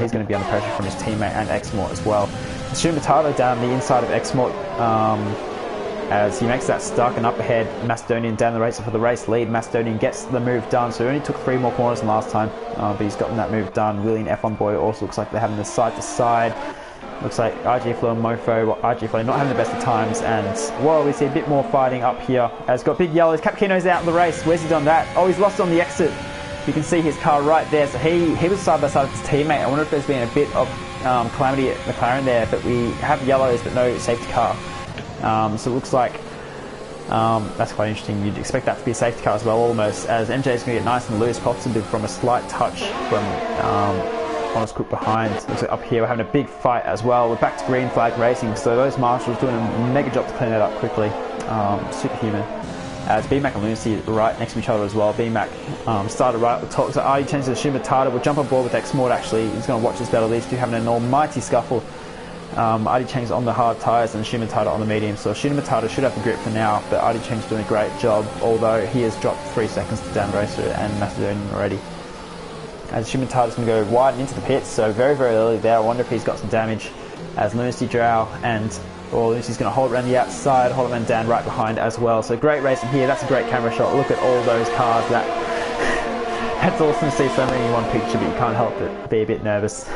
He's going to be under pressure from his teammate and Exmort as well. Shumatado down the inside of Exmort, as he makes that stuck, and up ahead Macedonian, Dan the Racer for the race lead. Macedonian gets the move done, so he only took 3 more corners than last time, but he's gotten that move done. Willie and F1 Boy also looks like they're having the side to side. Looks like RG Flow and Mofo, RG Flow not having the best of times, and we see a bit more fighting up here. As got big yellows, Capkino's out of the race. Where's he done that? Oh, he's lost on the exit. You can see his car right there. So he was side by side with his teammate. I wonder if there's been a bit of calamity at McLaren there, but we have yellows but no safety car. So it looks like that's quite interesting. You'd expect that to be a safety car as well, almost, as MJ is going to get nice and loose, possibly from a slight touch from Honest Cook behind. Looks like up here we're having a big fight as well. We're back to green flag racing, so those marshals doing a mega job to clean that up quickly. Superhuman. As BMAC and Lunacy right next to each other as well. BMAC started right at the top, so Artie changes to Shumatado. Will jump on board with X-Mort actually. He's going to watch this battle. These two having an almighty scuffle. Artie Cheng's on the hard tyres and Shumatado on the medium, so Shumatado should have the grip for now, but Artie Cheng's doing a great job, although he has dropped 3 seconds to Dan Racer and Macedonian already. As Shumatado's going to go wide into the pits, so very, very early there. I wonder if he's got some damage, as Lunacy Drow and Lunacy's going to hold around the outside, hold around Dan right behind as well. So great racing here. That's a great camera shot. Look at all those cars. That's awesome to see so many in one picture, but you can't help but be a bit nervous.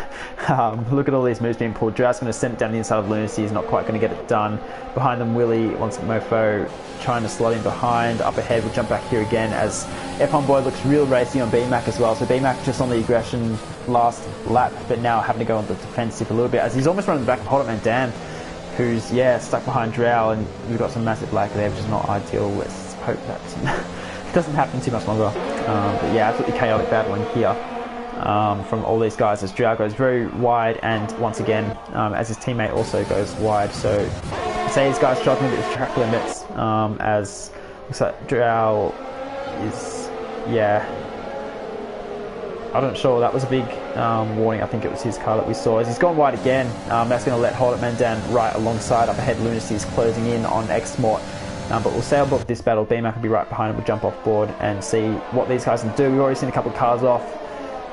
Look at all these moves being pulled. Drow's going to send it down the inside of Lunacy. He's not quite going to get it done. Behind them, Willie wants Mofo trying to slot in behind. Up ahead, we'll jump back here again as F1 Boy looks real racy on BMAC as well. So BMAC just on the aggression last lap, but now having to go on the defensive a little bit, as he's almost running the back of Hotman Dan, who's stuck behind Drow, and we've got some massive lag there, which is not ideal. Let's hope that doesn't happen too much longer. But yeah, absolutely chaotic battling here from all these guys, as Drow goes very wide, and once again as his teammate also goes wide. So I'd say these guys struggling with track limits, as looks like Drow is I'm not sure. That was a big warning. I think it was his car that we saw. As he's gone wide again, that's going to let Holtman down right alongside. Up ahead, Lunacy is closing in on X-Mort. But we'll sail book this battle. BMAC will be right behind him. We'll jump off board and see what these guys can do. We've already seen a couple of cars off.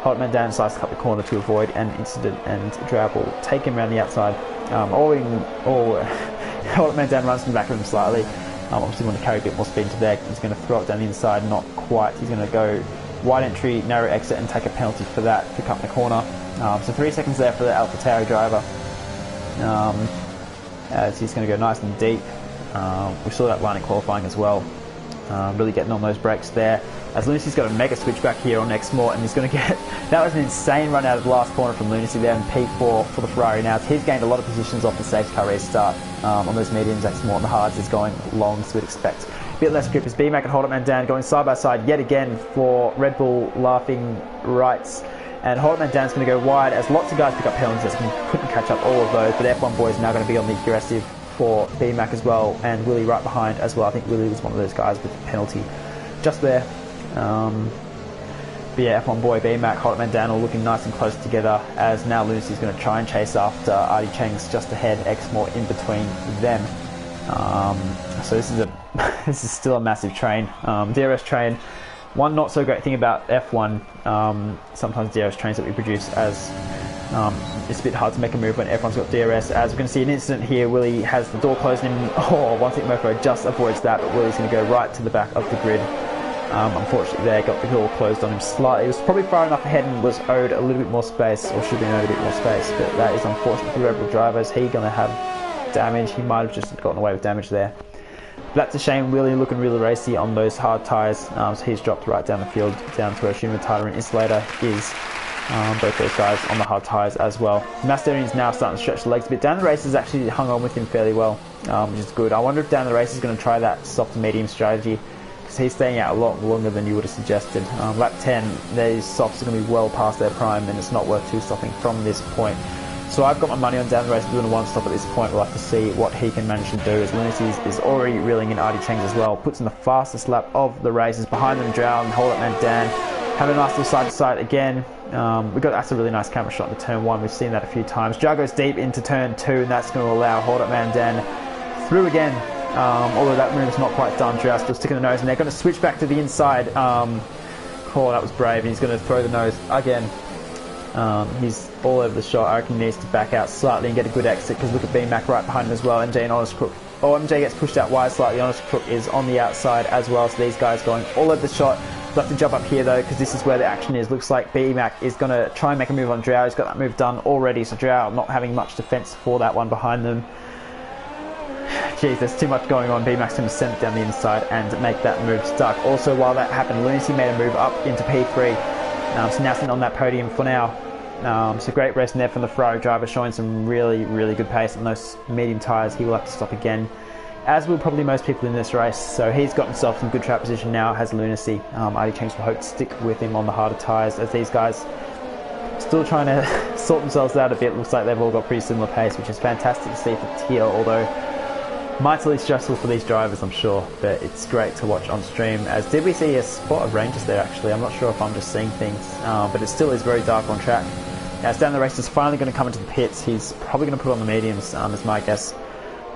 Holtman down decides to cut the corner to avoid an incident, and Drow will take him around the outside. Hold Man down, runs to the back of him slightly. Obviously want to carry a bit more speed into there. He's going to throw it down the inside, not quite. He's going to go wide entry, narrow exit, and take a penalty for that to cut in the corner. So 3 seconds there for the AlphaTauri driver. As he's going to go nice and deep. We saw that line in qualifying as well. Really getting on those brakes there. As Lunacy's got a mega switchback here on Exmore, and he's going to get... That was an insane run out of the last corner from Lunacy there in P4 for the Ferrari now. He's gained a lot of positions off the safety car restart. On those mediums, Exmore on the hards is going long, so we'd expect a bit less grip as BMAC and Hold Up Man down, going side by side yet again for Red Bull laughing rights. And Hold Up Man down's going to go wide as lots of guys pick up penalties. Couldn't catch up all of those, but F1 boy is now going to be on the aggressive for BMAC as well, and Willie right behind as well. I think Willie was one of those guys with the penalty just there. But yeah, F1 boy, BMAC, Hold Up Man down all looking nice and close together, as now Lunacy's going to try and chase after Artie Cheng's just ahead, Exmore in between them. So this is this is still a massive train. DRS train. One not so great thing about F1, sometimes DRS trains that we produce, as it's a bit hard to make a move when everyone's got DRS. As we're going to see an incident here, Willie has the door closed and one tick Mofo just avoids that, but Willie's going to go right to the back of the grid. Unfortunately there, got the door closed on him slightly. He was probably far enough ahead and was owed a little bit more space, or should have been owed a bit more space, but that is unfortunate for the Red Bull drivers. He's going to have damage. He might have just gotten away with damage there. But that's a shame. Willie looking really racy on those hard tyres, so he's dropped right down the field, down to where Shima Tata and Insulator is. Both those guys on the hard tyres as well. Mastodon's now starting to stretch the legs a bit. Down the race has actually hung on with him fairly well, which is good. I wonder if down the race is going to try that soft to medium strategy, because he's staying out a lot longer than you would have suggested. Lap 10, these softs are going to be well past their prime, and it's not worth two stopping from this point. So I've got my money on down the race doing a one stop at this point. We'll have to see what he can manage to do, as Lunacy is already reeling in Artie Cheng's as well. Puts in the fastest lap of the races. Behind them, Drow and Hold Up Man Dan have a nice little side to side again. That's a really nice camera shot into turn 1. We've seen that a few times. Drow goes deep into turn 2, and that's going to allow Hold Up Man Dan through again. Although that move's not quite done, Drow still sticking the nose, and they're going to switch back to the inside. Oh, that was brave, and he's going to throw the nose again. He's all over the shot. I reckon he needs to back out slightly and get a good exit, because look at BMAC right behind him as well. MJ and Honest Crook. Oh, MJ gets pushed out wide slightly. Honest Crook is on the outside as well, so these guys going all over the shot. We'll have to jump up here though, because this is where the action is. Looks like BMAC is going to try and make a move on Drow. He's got that move done already, so Drow not having much defence for that one behind them. Jeez, there's too much going on. BMAC's going to send it down the inside and make that move stuck. Also, while that happened, Lunacy made a move up into P3. So now sitting on that podium for now. So great racing there from the Ferrari driver, showing some really, really good pace on those medium tyres. He will have to stop again, as will probably most people in this race. So he's got himself some good track position now, has Lunacy. Artie Cheng will hope to stick with him on the harder tyres, as these guys still trying to sort themselves out a bit. Looks like they've all got pretty similar pace, which is fantastic to see for Tier, although mightily stressful for these drivers, I'm sure, but it's great to watch on stream. As did we see a spot of Rangers there actually? I'm not sure if I'm just seeing things, but it still is very dark on track. As down the race is finally going to come into the pits, he's probably going to put on the mediums, is my guess.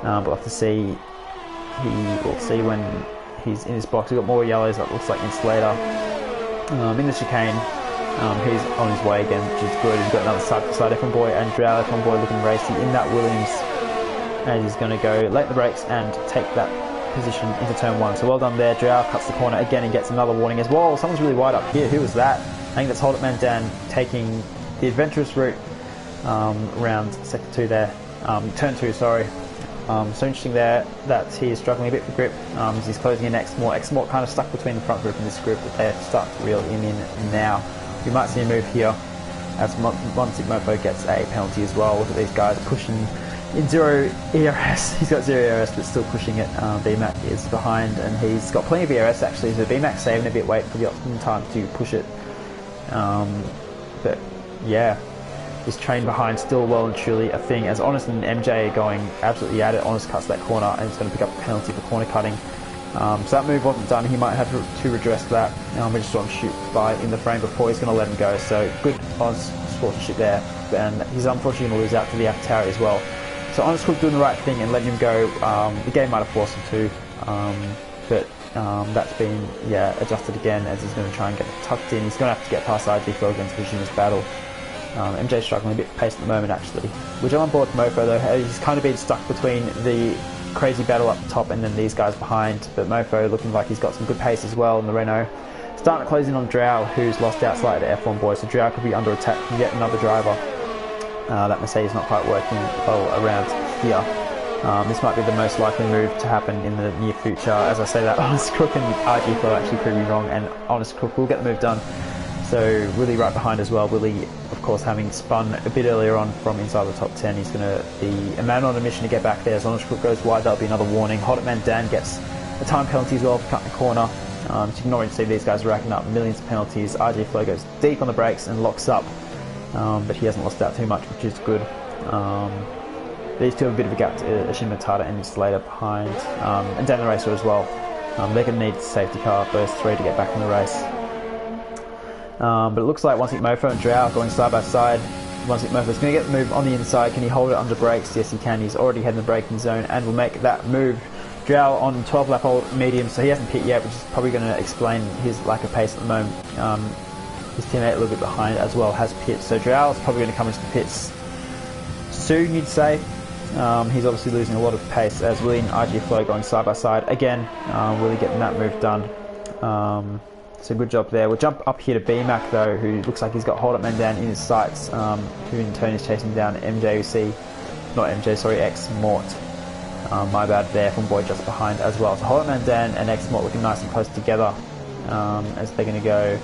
We'll have to see. We'll see when he's in his box. We've got more yellows, that looks like Insulator. In the chicane, he's on his way again, which is good. He's got another side-to-side F1 boy and Drow, F1 boy looking racy in that Williams. And he's going to go late the brakes and take that position into turn 1. So well done there. Drow cuts the corner again and gets another warning as well. Someone's really wide up here. Who was that? I think that's Hold Up Man Dan taking the adventurous route around sector 2 there. Turn 2, sorry. So interesting there that he is struggling a bit for grip as he's closing in Exmore. Exmore kind of stuck between the front group and this group, but they start to reel him in now. We might see a move here as Montic Mofo gets a penalty as well. Look at these guys pushing in 0 ERS. He's got 0 ERS but still pushing it. BMAC is behind and he's got plenty of ERS actually, so BMAC saving a bit, waiting for the optimum time to push it. But yeah, this train behind still well and truly a thing, as Honest and MJ are going absolutely at it. Honest cuts that corner and he's going to pick up a penalty for corner cutting. So that move wasn't done. He might have to redress that. We just saw him shoot by in the frame before. He's going to let him go. So good Honest sportsmanship there, and he's unfortunately going to lose out to the AlphaTauri as well. So Honest Cook doing the right thing and letting him go. The game might have forced him to, but that's been adjusted again, as he's going to try and get it tucked in. He's going to have to get past IGFO against Virginia's battle. MJ's struggling a bit for pace at the moment actually, which I'm on board with Mofo though. He's kind of been stuck between the crazy battle up the top and then these guys behind, but Mofo looking like he's got some good pace as well in the Renault. Starting to close in on Drow, who's lost out slightly to F1 boys, so Drow could be under attack from yet another driver. That Mercedes not quite working well around here. This might be the most likely move to happen in the near future. As I say that, Honest Crook and RG Flow actually proved me wrong, and Honest Crook will get the move done. So Willie right behind as well. Willie, of course, having spun a bit earlier on from inside the top 10, he's going to be a man on a mission to get back there. As Honest Crook goes wide, that'll be another warning. Hot Man Dan gets a time penalty as well for cutting the corner. So you can already see these guys racking up millions of penalties. RG Flow goes deep on the brakes and locks up, but he hasn't lost out too much, which is good. These two have a bit of a gap to Shin Matata and Slater behind, and Dan the Racer as well. They're going to need a safety car, those three, to get back in the race. But it looks like once Mofo and Drow going side by side. Once Mofo's going to get the move on the inside. Can he hold it under brakes? Yes, he can. He's already heading the braking zone and will make that move. Drow on 12 lap old medium, so he hasn't pit yet, which is probably going to explain his lack of pace at the moment. His teammate a little bit behind as well has pit, so Drow is probably going to come into the pits soon, you'd say. He's obviously losing a lot of pace as Willie and RG Flow going side by side again. Willie getting that move done. So good job there. We'll jump up here to BMAC though, who looks like he's got Hold Up Man down in his sights, who in turn is chasing down MJUC, not MJ, sorry, X Mort. My bad there, from Boy just behind as well. So Hold Up Man Dan and X Mort looking nice and close together as they're going to go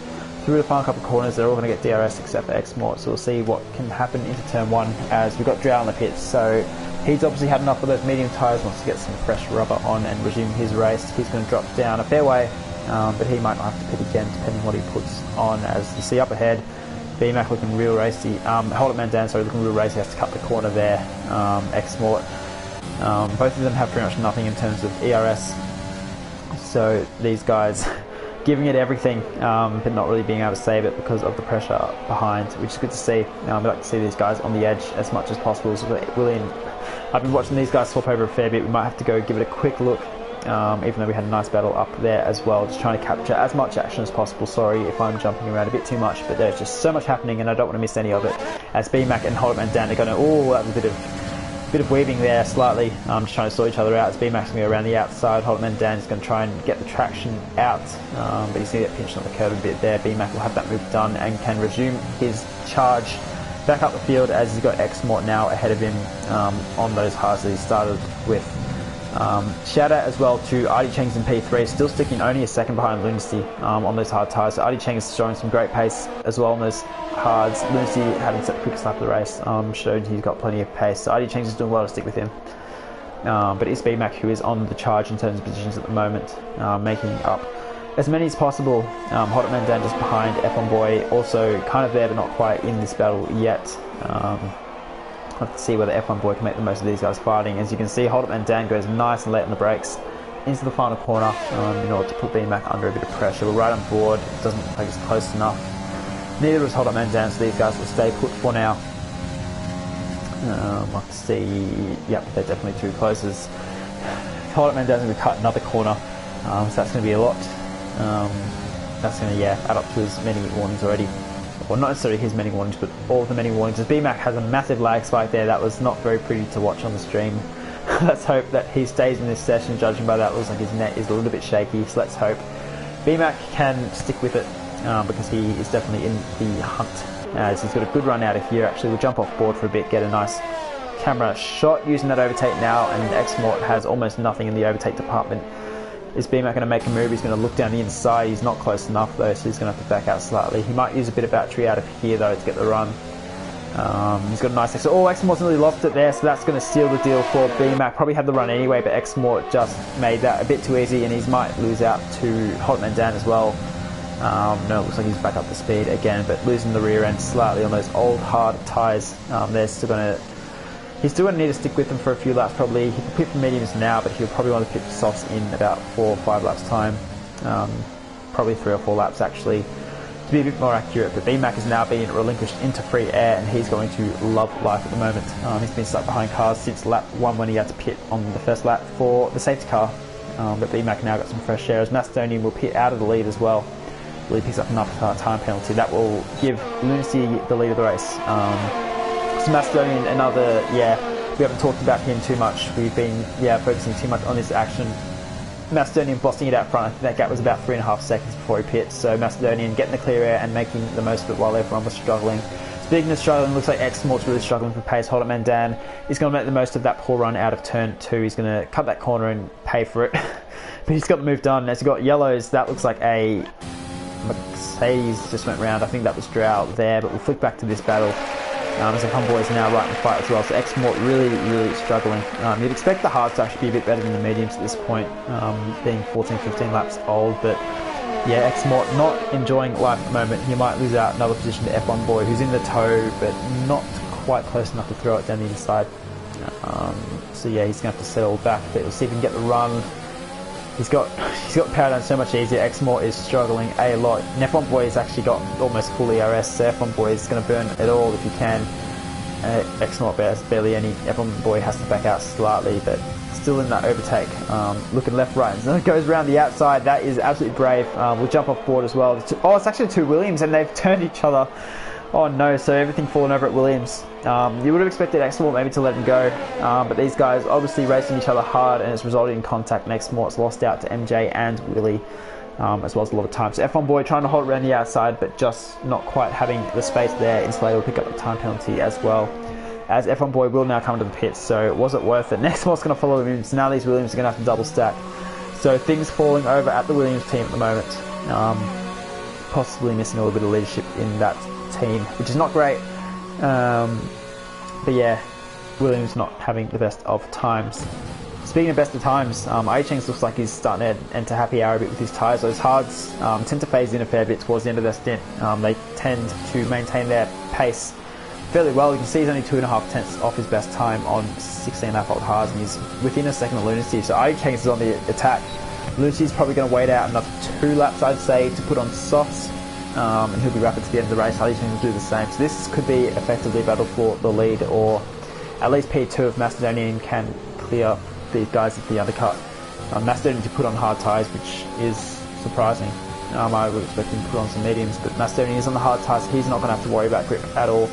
through the final couple of corners. They're all going to get DRS except for X Mort, so we'll see what can happen into turn one as we've got Drow in the pits. So he's obviously had enough of those medium tyres, wants to get some fresh rubber on and resume his race. He's going to drop down a fair way, but he might not have to pit again depending on what he puts on. As you see up ahead, BMAC looking real racy, Hold Up Man Dan, sorry, looking real racy, has to cut the corner there. X Mort, both of them have pretty much nothing in terms of ERS, so these guys giving it everything, but not really being able to save it because of the pressure behind, which is good to see. We like to see these guys on the edge as much as possible. So I've been watching these guys swap over a fair bit. We might have to go give it a quick look, even though we had a nice battle up there as well, just trying to capture as much action as possible. Sorry if I'm jumping around a bit too much, but there's just so much happening and I don't want to miss any of it. As BMAC and Hold Up Man Dan are going to, that was a bit of weaving there slightly, just trying to sort each other out. As BMAC's going to go around the outside, Hold Up Man Dan is going to try and get the traction out, but he's going to get pinched on the curve a bit there. BMAC will have that move done and can resume his charge back up the field, as he's got X Mort now ahead of him on those hards that he started with. Shout out as well to Artie Cheng's in P3, still sticking only a second behind Lunacy on those hard tyres. So Artie Cheng is showing some great pace as well on those hards. Lunacy, having set the quickest lap of the race, showed he's got plenty of pace. So Artie Cheng is doing well to stick with him. But it's BMAC who is on the charge in terms of positions at the moment, making up as many as possible. Hot Man Dan just behind, F1 Boy also kind of there but not quite in this battle yet. Have to see whether F1 Boy can make the most of these guys fighting. As you can see, Hold Up Man Dan goes nice and late on the brakes into the final corner in order to put BMAC under a bit of pressure. We're right on board, it doesn't look like it's close enough. Neither was Hold Up Man Dan, so these guys will stay put for now. We'll have to see, yep, they're definitely too close. As Hold Up Man Dan's going to cut another corner, so that's going to be a lot. That's going to, add up to as many warnings already. Well, not necessarily his many warnings, but all of the many warnings. As BMAC has a massive lag spike there, that was not very pretty to watch on the stream. Let's hope that he stays in this session. Judging by that, it looks like his net is a little bit shaky, so let's hope BMAC can stick with it, because he is definitely in the hunt. As he's got a good run out of here. Actually, we'll jump off board for a bit, get a nice camera shot using that overtake now, and X Mort has almost nothing in the overtake department. Is BMAC going to make a move? He's going to look down the inside. He's not close enough though, so he's going to have to back out slightly. He might use a bit of battery out of here though to get the run. He's got a nice exit. Oh, X Mort's nearly lost it there, so that's going to seal the deal for BMAC. Probably had the run anyway, but X Mort just made that a bit too easy, and he might lose out to Hot Man Dan as well. No, it looks like he's back up to speed again, but losing the rear end slightly on those old hard tyres. They're still going to... He's still going to need to stick with them for a few laps probably. He can pit for mediums now, but he'll probably want to pit for softs in about 4 or 5 laps time. Probably 3 or 4 laps actually, to be a bit more accurate. But BMAC is now being relinquished into free air, and he's going to love life at the moment. He's been stuck behind cars since lap 1 when he had to pit on the first lap for the safety car. But BMAC now got some fresh air, as Macedonian will pit out of the lead as well. Really picks up enough time penalty. That will give Lunacy the lead of the race. So Macedonian, another, we haven't talked about him too much. We've been focusing too much on this action. Macedonian bossing it out front. I think that gap was about 3.5 seconds before he pits. So Macedonian getting the clear air and making the most of it while everyone was struggling. Speaking of struggling, looks like Xmort's really struggling for pace. Hold up man Dan is going to make the most of that poor run out of turn 2. He's going to cut that corner and pay for it. But he's got the move done. As he got yellows, that looks like a Mercedes just went round. I think that was Drow there, but we'll flick back to this battle. As the Convoys are now right in the fight as well. So Xmort really struggling. You'd expect the hards to actually be a bit better than the mediums at this point, being 14-15 laps old, but yeah, Xmort not enjoying life at the moment. He might lose out another position to F1 Boy, who's in the tow, but not quite close enough to throw it down the inside. So yeah, he's going to have to settle back, but we'll see if he can get the run. He's got power down so much easier. Xmort is struggling a lot. And F1 Boy has actually got almost full ERS, so F1 Boy is going to burn it all if he can. Xmort has barely any. F1 Boy has to back out slightly, but still in that overtake. Looking left, right, and then it goes around the outside. That is absolutely brave. We'll jump off board as well. Oh, it's actually 2 Williams, and they've turned each other. Oh no, so everything falling over at Williams. You would have expected Xmort maybe to let him go, but these guys obviously racing each other hard, and it's resulted in contact, and Xmort's lost out to MJ and Willie, as well as a lot of time. So F1 Boy trying to hold around the outside, but just not quite having the space there. Insulator will pick up the time penalty as well, as F1 Boy will now come to the pits, so was it worth it? Xmort's going to follow him, so now these Williams are going to have to double stack. So things falling over at the Williams team at the moment. Possibly missing a little bit of leadership in that team, which is not great. But yeah, Williams not having the best of times. Speaking of best of times, iRacing looks like he's starting to enter happy hour a bit with his tyres. Those hards tend to phase in a fair bit towards the end of their stint. They tend to maintain their pace fairly well. You can see he's only 2.5 tenths off his best time on 16.5 volt hards, and he's within a second of Lunacy. So iRacing is on the attack. Lunacy's probably going to wait out another 2 laps, I'd say, to put on softs. And he'll be rapid to the end of the race. iRacing will do the same. So this could be effectively a battle for the lead, or at least P2 if Macedonian can clear these guys at the undercut. Macedonian to put on hard tyres, which is surprising. I would expect him to put on some mediums, but Macedonian is on the hard tyres. He's not going to have to worry about grip at all,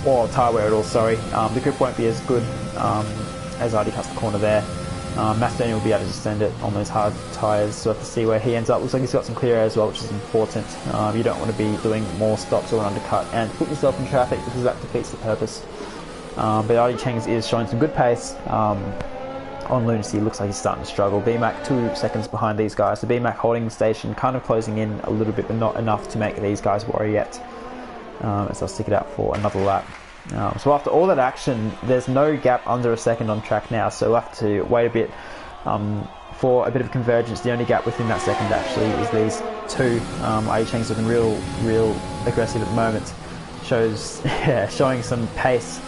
or tyre wear at all, sorry. The grip won't be as good as Artie cuts the corner there. Macedonian will be able to extend it on those hard tyres, so we'll have to see where he ends up. Looks like he's got some clear air as well, which is important. You don't want to be doing more stops or an undercut and put yourself in traffic, because that defeats the purpose. But Artie Cheng is showing some good pace. On Lunacy, looks like he's starting to struggle. BMAC 2 seconds behind these guys. So BMAC holding the station, kind of closing in a little bit, but not enough to make these guys worry yet. As I'll stick it out for another lap. So after all that action, there's no gap under a second on track now, so we'll have to wait a bit for a bit of convergence. The only gap within that second actually is these 2. iRacing's looking real aggressive at the moment. Showing some pace.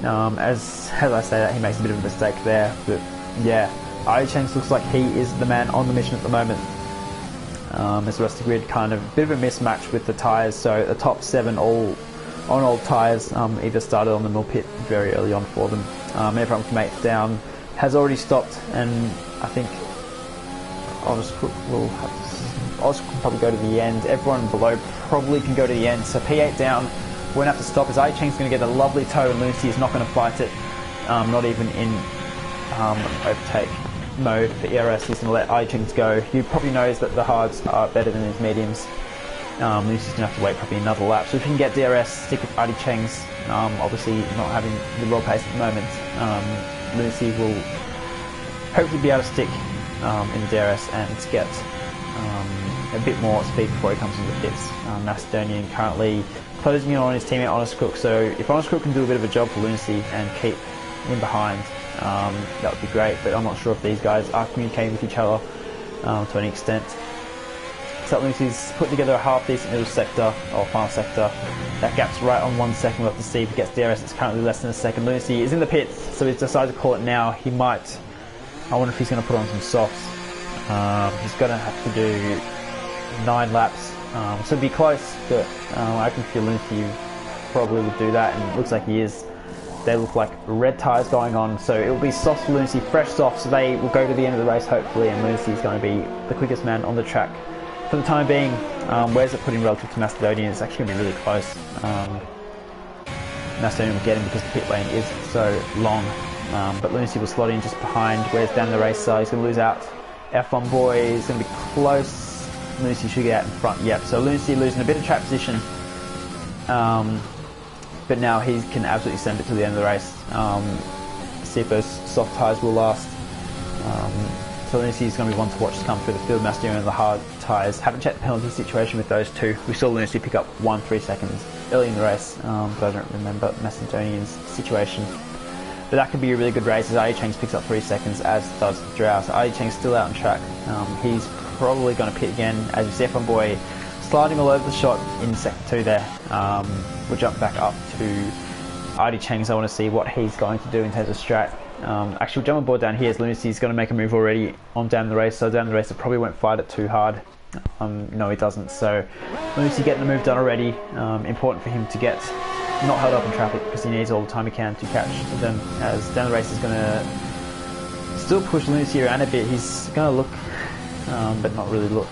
As I say that, he makes a bit of a mistake there, but yeah, iRacing looks like he is the man on the mission at the moment. As the rest of the grid kind of a bit of a mismatch with the tyres, so the top 7 all on old tyres, either started on the mill pit very early on for them. Everyone from 8th down has already stopped, and I think Oscar will probably go to the end. Everyone below probably can go to the end, so P8 down won't have to stop, as iRacing's going to get a lovely tow, and Lunacy is not going to fight it, not even in overtake mode for ERS. He's going to let iRacing go. He probably knows that the hards are better than his mediums. Lunacy's going to have to wait probably another lap. So if you can get DRS, stick with Artie Cheng's, obviously not having the raw pace at the moment. Lunacy will hopefully be able to stick in the DRS and get a bit more speed before he comes into the pits. Macedonian currently closing in on his teammate Honest Cook, so if Honest Cook can do a bit of a job for Lunacy and keep him behind, that would be great, but I'm not sure if these guys are communicating with each other to any extent. So Lunacy's put together a half decent little sector, or final sector. That gap's right on 1 second. We'll have to see if he gets DRS. It's currently less than a second. Lunacy is in the pits, so he's decided to call it now. He might, I wonder if he's going to put on some softs. He's going to have to do 9 laps, so it'd be close, but I can feel Lunacy probably would do that, and it looks like he is. They look like red tyres going on, so it will be soft for Lunacy, fresh soft, so they will go to the end of the race hopefully, and Lunacy is going to be the quickest man on the track. For the time being, where's it putting relative to Macedonian? It's actually going to be really close. Macedonian will get him because the pit lane is so long. But Lunacy will slot in just behind. Where's Dan the Racer? He's going to lose out. F1 Boy is going to be close. Lunacy should get out in front. Yep, so Lunacy losing a bit of track position. But now he can absolutely send it to the end of the race. See if those soft tyres will last. So Lunacy is going to be one to watch to come through the field. Macedonian and the hard tyres. Haven't checked the penalty situation with those two. We saw Lunacy pick up 3 seconds early in the race, but I don't remember Macedonian's situation. But that could be a really good race as iRacing picks up 3 seconds, as does Drow. So iRacing's still out on track. He's probably going to pit again, as you see F1 Boy sliding all over the shot in sector 2 there. We'll jump back up to iRacing, so I want to see what he's going to do in terms of strat. Actually, we'll jump on board down here as Lunacy's going to make a move already on down the race, so down the race I probably won't fight it too hard. No, he doesn't. So Lunacy getting the move done already. Important for him to get not held up in traffic because he needs all the time he can to catch them, as down the race is going to still push Lunacy around a bit. He's going to look, but not really look.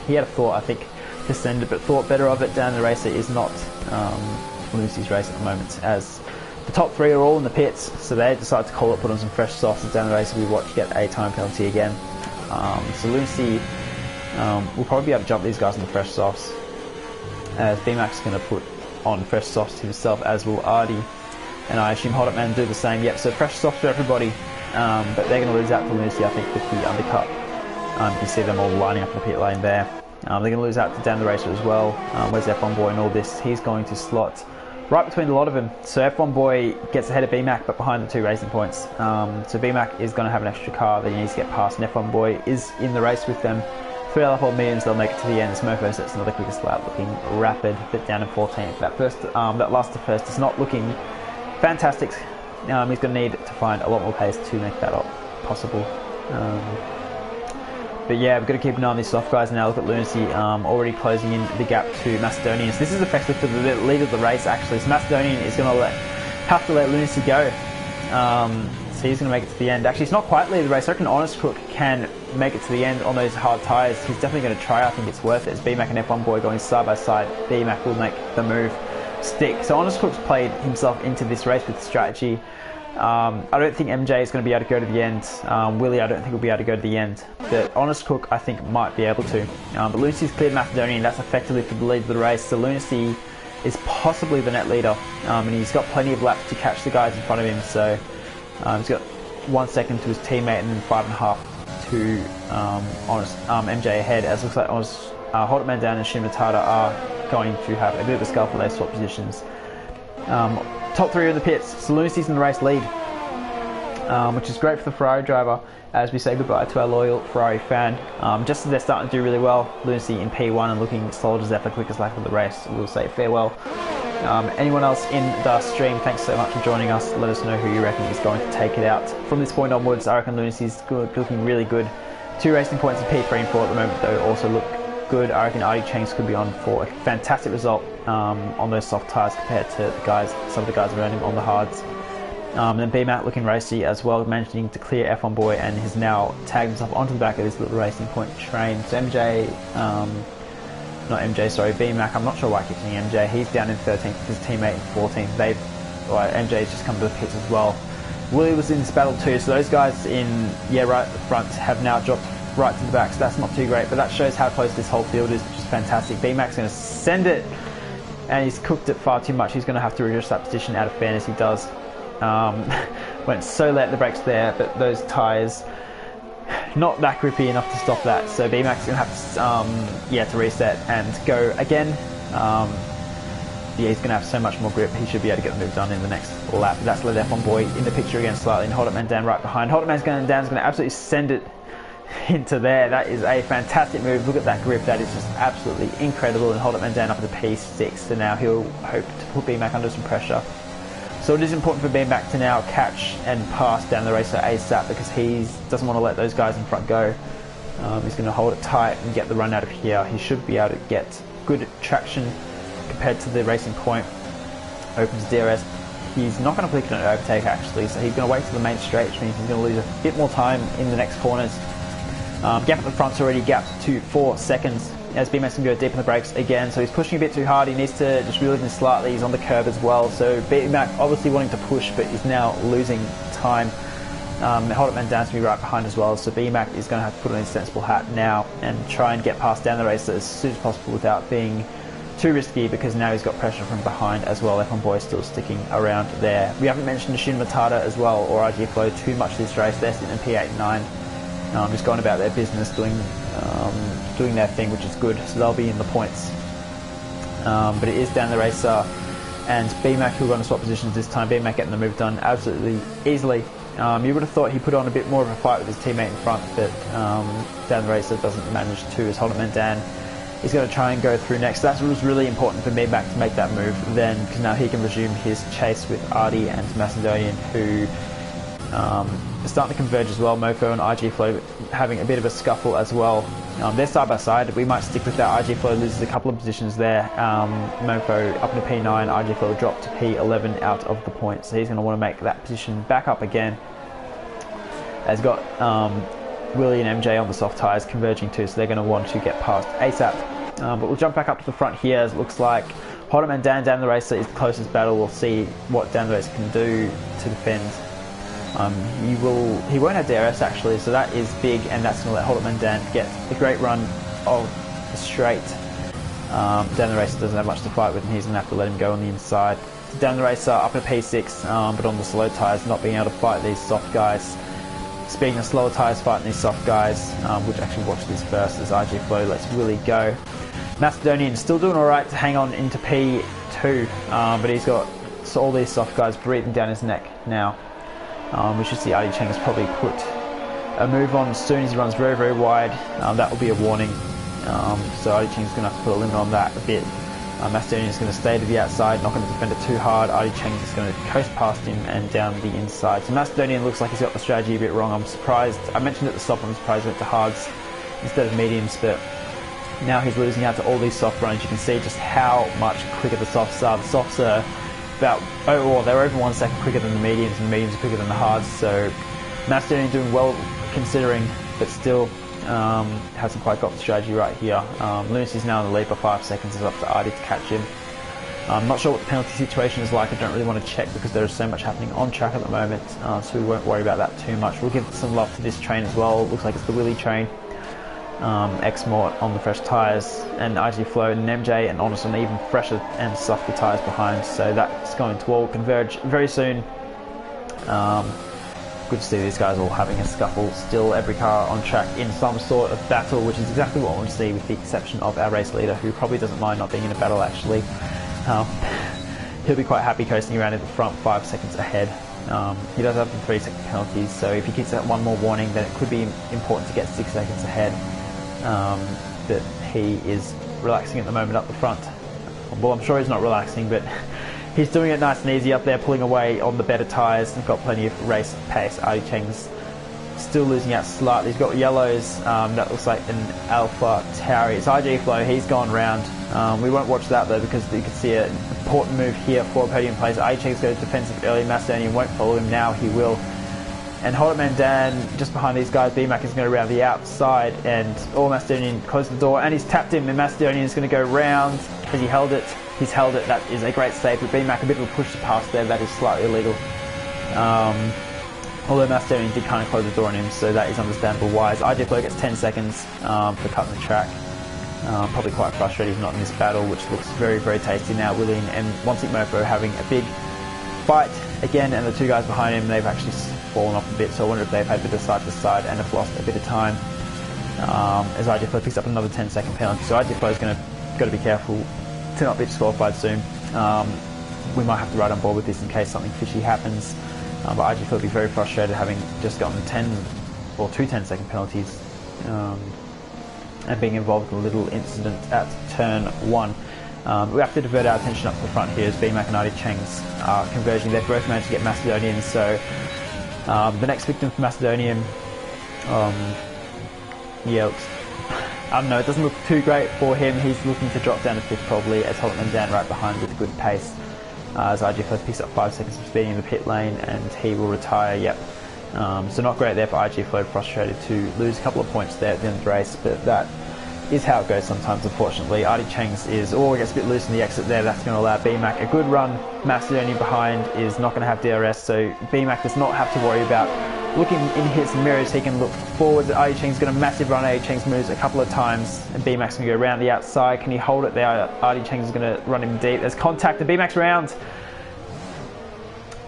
He had a thought, I think, to send it, but thought better of it. Down the racer is not Lunacy's race at the moment, as the top 3 are all in the pits, so they decided to call it, put on some fresh softs, and down the racer we watch get a time penalty again. So Lunacy will probably be able to jump these guys on the fresh softs, as BMAX is going to put on fresh softs himself, as will Artie, and I assume Hold Up Man do the same. Yep, so fresh softs for everybody, but they're going to lose out to Lunacy, I think, with the undercut. You can see them all lining up in the pit lane there. They're going to lose out to Dan the Racer as well. Where's F1 Boy and all this? He's going to slot right between a lot of them. So F1 Boy gets ahead of BMAC, but behind the 2 racing points. So BMAC is going to have an extra car that he needs to get past, and F1 Boy is in the race with them. 3 out of 4 millions, they'll make it to the end. Smurfo sets another quickest lap, looking rapid, but down in 14th. That last to first is not looking fantastic. He's going to need to find a lot more pace to make that possible. But yeah, we've got to keep an eye on these soft guys now. Look at Lunacy already closing in the gap to Macedonians. This is effectively for the lead of the race, actually. So Macedonian is going to have to let Lunacy go. So he's going to make it to the end. Actually, it's not quite lead of the race. I reckon Honest Crook can make it to the end on those hard tyres. He's definitely going to try. I think it's worth it. As BMAC and F1 Boy going side by side, BMAC will make the move stick. So Honest Crook's played himself into this race with strategy. I don't think MJ is going to be able to go to the end. Willie, I don't think will be able to go to the end. But Honest Crook, I think, might be able to. But Lunacy's cleared Macedonian. That's effectively for the lead of the race. So Lunacy is possibly the net leader. And he's got plenty of laps to catch the guys in front of him. So he's got 1 second to his teammate and then 5.5 to MJ ahead. As it looks like Hold Up Man Down and Shimatada are going to have a bit of a scuffle. They swap positions. Top 3 are in the pits, so Lunacy's in the race lead, which is great for the Ferrari driver as we say goodbye to our loyal Ferrari fan. Just as they're starting to do really well, Lunacy in P1 and looking solid as ever, quickest lap of the race, we'll say farewell. Anyone else in the stream, thanks so much for joining us. Let us know who you reckon is going to take it out. From this point onwards, I reckon Lunacy's looking really good. 2 racing points in P3 and 4 at the moment, though, also look good. I reckon Artie Changs could be on for a fantastic result on those soft tyres compared to the guys, some of the guys around him on the hards. And then BMAT looking racy as well, managing to clear F1 Boy, and has now tagged himself onto the back of this little racing point train. So BMAC, I'm not sure why I keep saying MJ, he's down in 13th with his teammate in 14th. MJ's just come to the pits as well. Willie was in this battle too, so those guys right at the front have now dropped right to the back, so that's not too great, but that shows how close this whole field is, which is fantastic. BMAC's going to send it, and he's cooked it far too much. He's going to have to reduce that position. Out of fairness, he does. Went so late at the brakes there, but those tyres not that grippy enough to stop that, so BMAC's going to have to reset and go again. He's going to have so much more grip. He should be able to get the move done in the next lap. But that's let F1 Boy in the picture again slightly, and Hold Up Man Dan right behind. Hold Up Man's going down, is going to absolutely send it into there. That is a fantastic move. Look at that grip. That is just absolutely incredible. And Hold Up Man Dan up at the P6. So now he'll hope to put BMAC under some pressure. So it is important for BMAC to now catch and pass down the racer ASAP, because he doesn't want to let those guys in front go. He's going to hold it tight and get the run out of here. He should be able to get good traction compared to the racing point. Opens DRS. He's not going to flick an overtake actually, so he's going to wait to the main straight, which means he's going to lose a bit more time in the next corners. Gap at the front's already gapped to 4 seconds as BMAX can go deep in the brakes again, so he's pushing a bit too hard. He needs to just reel it in slightly. He's on the curb as well, so BMAC obviously wanting to push, but is now losing time. Hold Up Man Down's going to be right behind as well, so BMAC is going to have to put on his sensible hat now and try and get past down the race as soon as possible without being too risky, because now he's got pressure from behind as well. F1 Boy still sticking around there. We haven't mentioned Shin Matata as well, or RG Flow, too much this race. They're sitting in P8 and 9. Just going about their business, doing their thing, which is good, so they'll be in the points. But it is down the racer and BMAC who are going to swap positions this time. BMAC getting the move done absolutely easily. You would have thought he put on a bit more of a fight with his teammate in front, but down the racer doesn't manage to, as Hold Up Man Dan is going to try and go through next. That was really important for BMAC to make that move then, because now he can resume his chase with Artie and Macedonian, who are starting to converge as well. Mofo and RG Flow having a bit of a scuffle as well. They're side by side. We might stick with that. RG Flow loses a couple of positions there. Mofo up into P9, RG Flow dropped to P11 out of the points. So he's going to want to make that position back up again. Has got Willie and MJ on the soft tyres converging too, so they're going to want to get past ASAP. But we'll jump back up to the front here, as it looks like Hold Up Man Dan down the racer is the closest battle. We'll see what down the racer can do to defend. He won't have DRS actually, so that is big, and that's going to let Hold Up Man Dan get a great run of the straight. Down the racer doesn't have much to fight with, and he's going to have to let him go on the inside. Down the racer up at P6, but on the slow tyres, not being able to fight these soft guys. Speaking of slower tyres fighting these soft guys, we'll actually watch this first as RG Flow lets Willie go. Macedonian still doing alright to hang on into P2, but he's got all these soft guys breathing down his neck now. We should see Artie Cheng has probably put a move on as soon as he runs very, very wide. That will be a warning. So Artie Cheng is going to have to put a limit on that a bit. Macedonian is going to stay to the outside, not going to defend it too hard. Artie Cheng is going to coast past him and down the inside. So Macedonian looks like he's got the strategy a bit wrong. I'm surprised. I mentioned at the stop, I'm surprised he went to hards instead of mediums, but now he's losing out to all these soft runs. You can see just how much quicker the softs are. The softs are about, they're over 1 second quicker than the mediums, and the mediums are quicker than the hards. So Macedonian doing well considering, but still hasn't quite got the strategy right here. Lunacy's now in the lead by 5 seconds. It's up to Artie to catch him. I'm not sure what the penalty situation is like. I don't really want to check because there is so much happening on track at the moment, so we won't worry about that too much. We'll give some love to this train as well. It looks like it's the Willie train. X-Mort on the fresh tyres, and IG Flow and MJ and Honest on even fresher and softer tyres behind, so that's going to all converge very soon. Good to see these guys all having a scuffle. Still every car on track in some sort of battle, which is exactly what I want to see, with the exception of our race leader, who probably doesn't mind not being in a battle actually. He'll be quite happy coasting around in the front 5 seconds ahead. He does have the 3 second penalties, so if he keeps that one more warning, then it could be important to get 6 seconds ahead. But he is relaxing at the moment up the front. Well, I'm sure he's not relaxing, but he's doing it nice and easy up there, pulling away on the better tyres and got plenty of race pace. Artie Cheng's still losing out slightly. He's got yellows. That looks like an Alpha Tauri. It's IG Flow. He's gone round. We won't watch that though, because you can see an important move here for a podium place. Artie Cheng's goes defensive early. Macedonian won't follow him now. He will. And Hold Up Man Dan just behind these guys. BMAC is going to round the outside, and Macedonian closed the door, and he's tapped him, and Macedonian is going to go round. Has he held it? He's held it. That is a great save. But BMAC a bit of a push to pass there. That is slightly illegal. Although Macedonian did kind of close the door on him, so that is understandable why. IG Flow gets 10 seconds for cutting the track. Probably quite frustrated he's not in this battle, which looks very, very tasty now. Willie and Wansik Mofo having a big fight again, and the two guys behind him, they've actually fallen off a bit, so I wonder if they've had a bit of side to side and have lost a bit of time. As IG Flow picks up another 10 second penalty, so IG Flow's got to be careful to not be disqualified soon. We might have to ride on board with this in case something fishy happens, but IG Flow will be very frustrated having just gotten 2 10-second penalties and being involved in a little incident at turn 1. We have to divert our attention up to the front here as BMAC and Artie Cheng's converging. They've both managed to get Macedonian, so the next victim for Macedonian, yeah, I don't know, it doesn't look too great for him. He's looking to drop down to 5th probably, as Hold Up Man Dan right behind with a good pace. As IG Flow picks up 5 seconds of speed in the pit lane, and he will retire. Yep, So not great there for IG Flow, frustrated to lose a couple of points there at the end of the race, but that is how it goes sometimes, unfortunately. Artie Cheng's is, gets a bit loose in the exit there. That's going to allow BMAC a good run. Macedonian behind is not going to have DRS, so BMAC does not have to worry about looking in his mirrors. He can look forwards. Artie Cheng's got a massive run. Artie Cheng's moves a couple of times, and BMAC's going to go around the outside. Can he hold it there? Artie Cheng's going to run him deep. There's contact, and BMAC's round.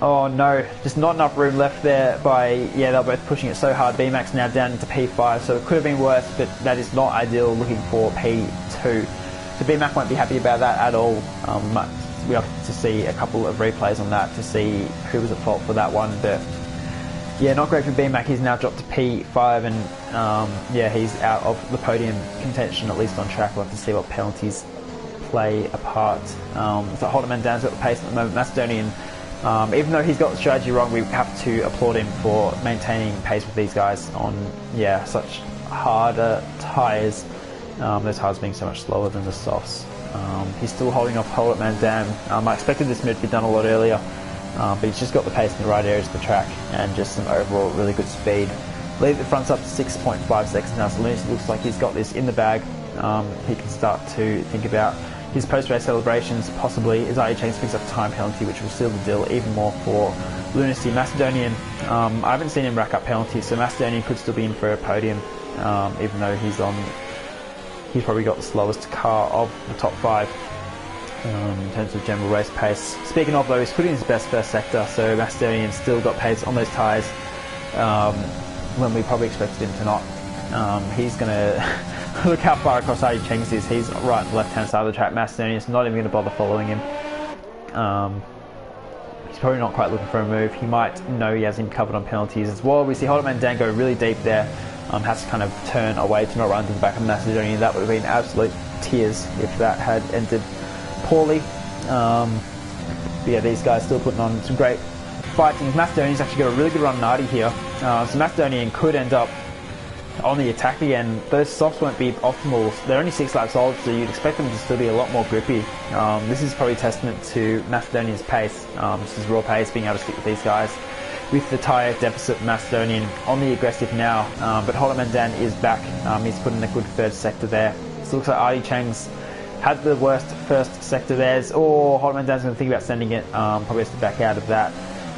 Oh no, just not enough room left there they're both pushing it so hard. BMAC's now down into P5, so it could have been worse, but that is not ideal, looking for P2. So BMAC won't be happy about that at all. We have to see a couple of replays on that to see who was at fault for that one, but yeah, not great for BMAC. He's now dropped to P5, and he's out of the podium contention, at least on track. We'll have to see what penalties play a part. So Holderman Dan's got the pace at the moment. Macedonian, even though he's got the strategy wrong, we have to applaud him for maintaining pace with these guys on such harder tyres, those hards being so much slower than the softs. He's still holding off Holderman Dan. I expected this move to be done a lot earlier, but he's just got the pace in the right areas of the track and just some overall really good speed. Lead the front's up to 6.5 seconds now, so Lunis looks like he's got this in the bag. He can start to think about his post-race celebrations, possibly, as Artie Cheng picks up a time penalty, which will seal the deal even more for Lunacy. Macedonian, I haven't seen him rack up penalties, so Macedonian could still be in for a podium, even though he's probably got the slowest car of the top 5 in terms of general race pace. Speaking of though, he's put in his best first sector, so Macedonian still got pace on those tyres when we probably expected him to not. He's going to look how far across Artie Cheng's is. He's right on the left hand side of the track. Macedonian's not even going to bother following him. He's probably not quite looking for a move. He might know he has him covered on penalties as well. We see Holderman Dan go really deep there. Has to kind of turn away to not run to the back of Macedonian. That would have been absolute tears if that had ended poorly. But yeah, these guys still putting on some great fighting. Macedonian's actually got a really good run on Artie here. So Macedonian could end up on the attack again. Those softs won't be optimal. They're only 6 laps old, so you'd expect them to still be a lot more grippy. This is probably testament to Macedonian's pace. This is raw pace, being able to stick with these guys. With the tyre deficit, Macedonian on the aggressive now, but Holderman Dan is back. He's put in a good third sector there. So it looks like Artie Cheng's had the worst first sector there. Holderman Dan's going to think about sending it. Probably has to back out of that.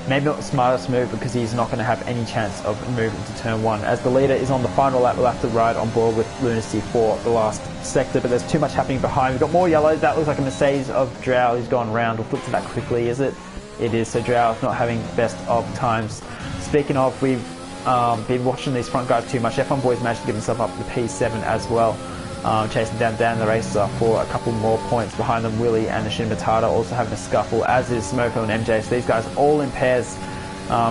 Maybe not the smartest move, because he's not going to have any chance of moving to turn 1. As the leader is on the final lap, we'll have to ride on board with Lunacy for the last sector, but there's too much happening behind. We've got more yellows. That looks like a Mercedes of Drow who's gone round. We'll flip to that quickly, is it? It is. So Drow not having best of times. Speaking of, we've been watching these front guys too much. F1 Boys managed to get himself up to P7 as well. Chasing down Dan the racer for a couple more points. Behind them, Willie and Nashin Matata also having a scuffle, as is Smoko and MJ. So these guys all in pairs.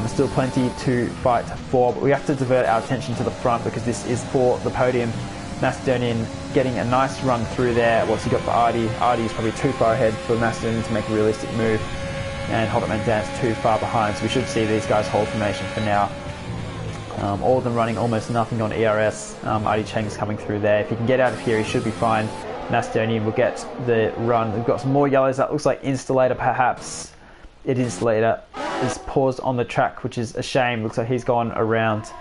Still plenty to fight for, but we have to divert our attention to the front because this is for the podium. Macedonian getting a nice run through there. What's he got for Artie? Artie is probably too far ahead for Macedonian to make a realistic move, and Holderman Dan's too far behind, so we should see these guys hold formation for now. All of them running almost nothing on ERS. Artie Cheng's coming through there. If he can get out of here, he should be fine. Macedonian will get the run. We've got some more yellows. That looks like Installator, perhaps. Installator is paused on the track, which is a shame. Looks like he's gone around.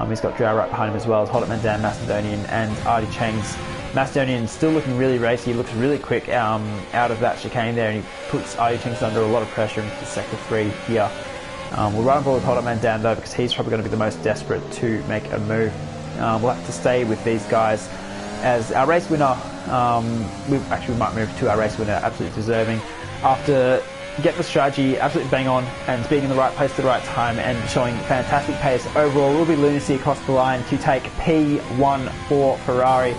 He's got Drow right behind him as well as Holderman Dan, Macedonian, and Artie Cheng's. Macedonian still looking really racy. He looks really quick out of that chicane there, and he puts Artie Cheng's under a lot of pressure into sector 3 here. We'll run forward with Holderman Dan though, because he's probably going to be the most desperate to make a move. We'll have to stay with these guys as our race winner. We might move to our race winner, absolutely deserving. After getting the strategy absolutely bang on and being in the right place at the right time and showing fantastic pace overall, will be Lunacy across the line to take P1 for Ferrari.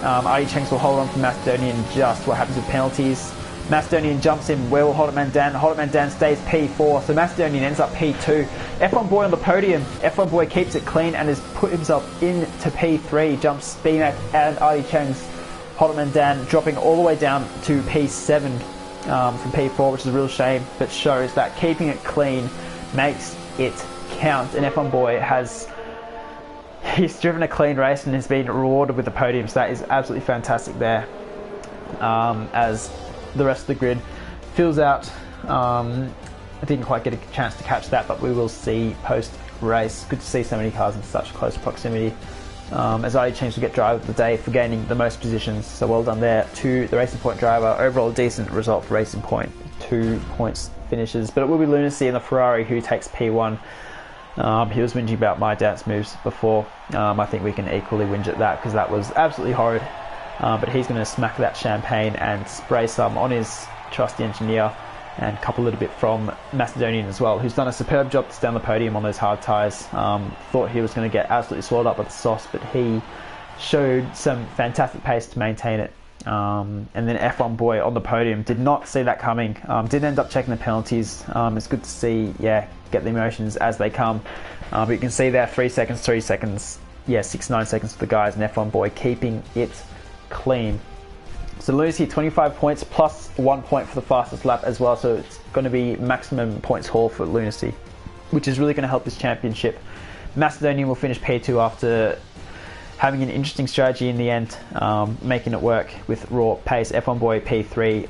Artie Cheng's will hold on for Macedonian. Just what happens with penalties. Macedonian jumps in. Where will Holderman Dan? Holderman Dan stays P4, so Macedonian ends up P2. F1 Boy on the podium. F1 Boy keeps it clean and has put himself into P3. Jumps BMAC and Artie Cheng's. Holderman Dan dropping all the way down to P7 from P4, which is a real shame, but shows that keeping it clean makes it count. And F1 Boy he's driven a clean race and has been rewarded with the podium, so that is absolutely fantastic there. As the rest of the grid fills out, I didn't quite get a chance to catch that, but we will see post race. Good to see so many cars in such close proximity. As iRacing will get driver of the day for gaining the most positions, so well done there to the Racing Point driver. Overall, decent result for Racing Point, 2 points finishes, but it will be Lunacy in the Ferrari who takes P1. He was whinging about my dance moves before. I think we can equally whinge at that because that was absolutely horrid. But he's going to smack that champagne and spray some on his trusty engineer, and couple a little bit from Macedonian as well, who's done a superb job to stay on the podium on those hard tyres. Thought he was going to get absolutely swallowed up by the sauce, but he showed some fantastic pace to maintain it. And then F1 Boy on the podium, did not see that coming. Did end up checking the penalties. It's good to see, get the emotions as they come. But you can see there, 3 seconds, 3 seconds, 6-9 seconds for the guys, and F1 Boy keeping it clean. So Lunacy 25 points plus 1 point for the fastest lap as well, so it's going to be maximum points haul for Lunacy, which is really going to help this championship. Macedonian will finish P2 after having an interesting strategy in the end, making it work with raw pace. F1 Boy P3,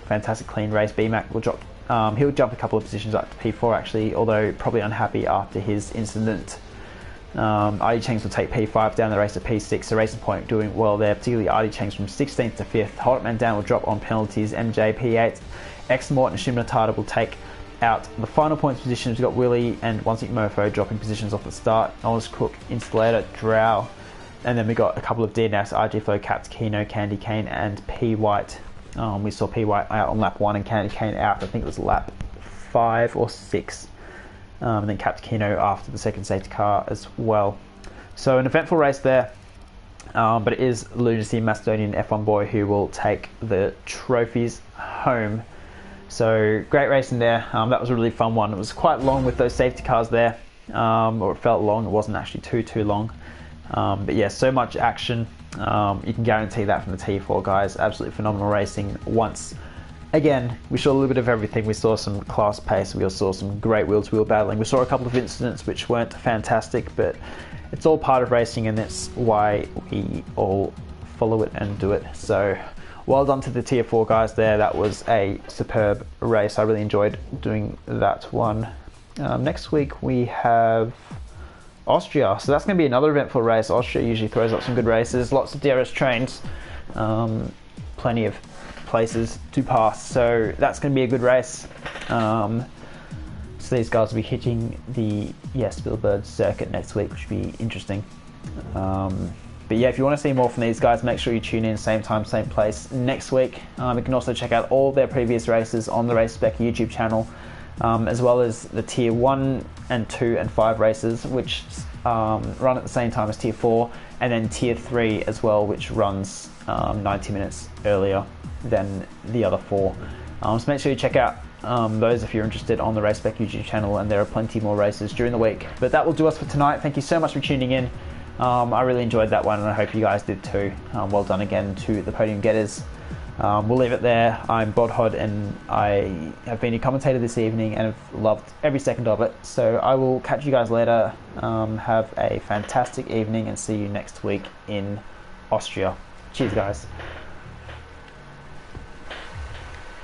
fantastic clean race. BMAC will drop, he'll jump a couple of positions up to P4 actually, although probably unhappy after his incident. Artie Cheng's will take P5 down the race to P6, so Racing Point doing well there, particularly Artie Cheng's from 16th to 5th. Holtman down will drop on penalties, MJ P8, X Mort and Shimnatada will take out the final points positions. We've got Willie and Onesic Mofo dropping positions off the start, Honest Cook, Installator, Drow, and then we got a couple of DNFs, RG Flow, Caps, Kino, Candy Cane and P White. We saw P White out on lap 1 and Candy Cane out, I think it was lap 5 or 6. And then Capt Kino after the second safety car as well. So an eventful race there, but it is Lunacy, Macedonian, F1 Boy who will take the trophies home. So great racing there. That was a really fun one. It was quite long with those safety cars there, or it felt long. It wasn't actually too long. But yeah, so much action. You can guarantee that from the T4 guys. Absolutely phenomenal racing once. Again, we saw a little bit of everything. We saw some class pace, we saw some great wheel-to-wheel battling. We saw a couple of incidents which weren't fantastic, but it's all part of racing and that's why we all follow it and do it. So well done to the Tier 4 guys there. That was a superb race. I really enjoyed doing that one. Next week we have Austria, so that's going to be another eventful race. Austria usually throws up some good races, lots of DRS trains, plenty of places to pass, so that's going to be a good race. So these guys will be hitting the Spielberg circuit next week, which will be interesting. But yeah, if you want to see more from these guys, make sure you tune in same time, same place next week. You can also check out all their previous races on the Race Spec YouTube channel, as well as the Tier 1 and 2 and 5 races, which run at the same time as Tier 4, and then Tier 3 as well, which runs 90 minutes earlier than the other 4. So make sure you check out those if you're interested on the Race Spec YouTube channel, and there are plenty more races during the week. But that will do us for tonight. Thank you so much for tuning in. I really enjoyed that one and I hope you guys did too. Well done again to the podium getters. We'll leave it there. I'm Bodhod and I have been your commentator this evening and have loved every second of it. So I will catch you guys later. Have a fantastic evening and see you next week in Austria. Cheers guys.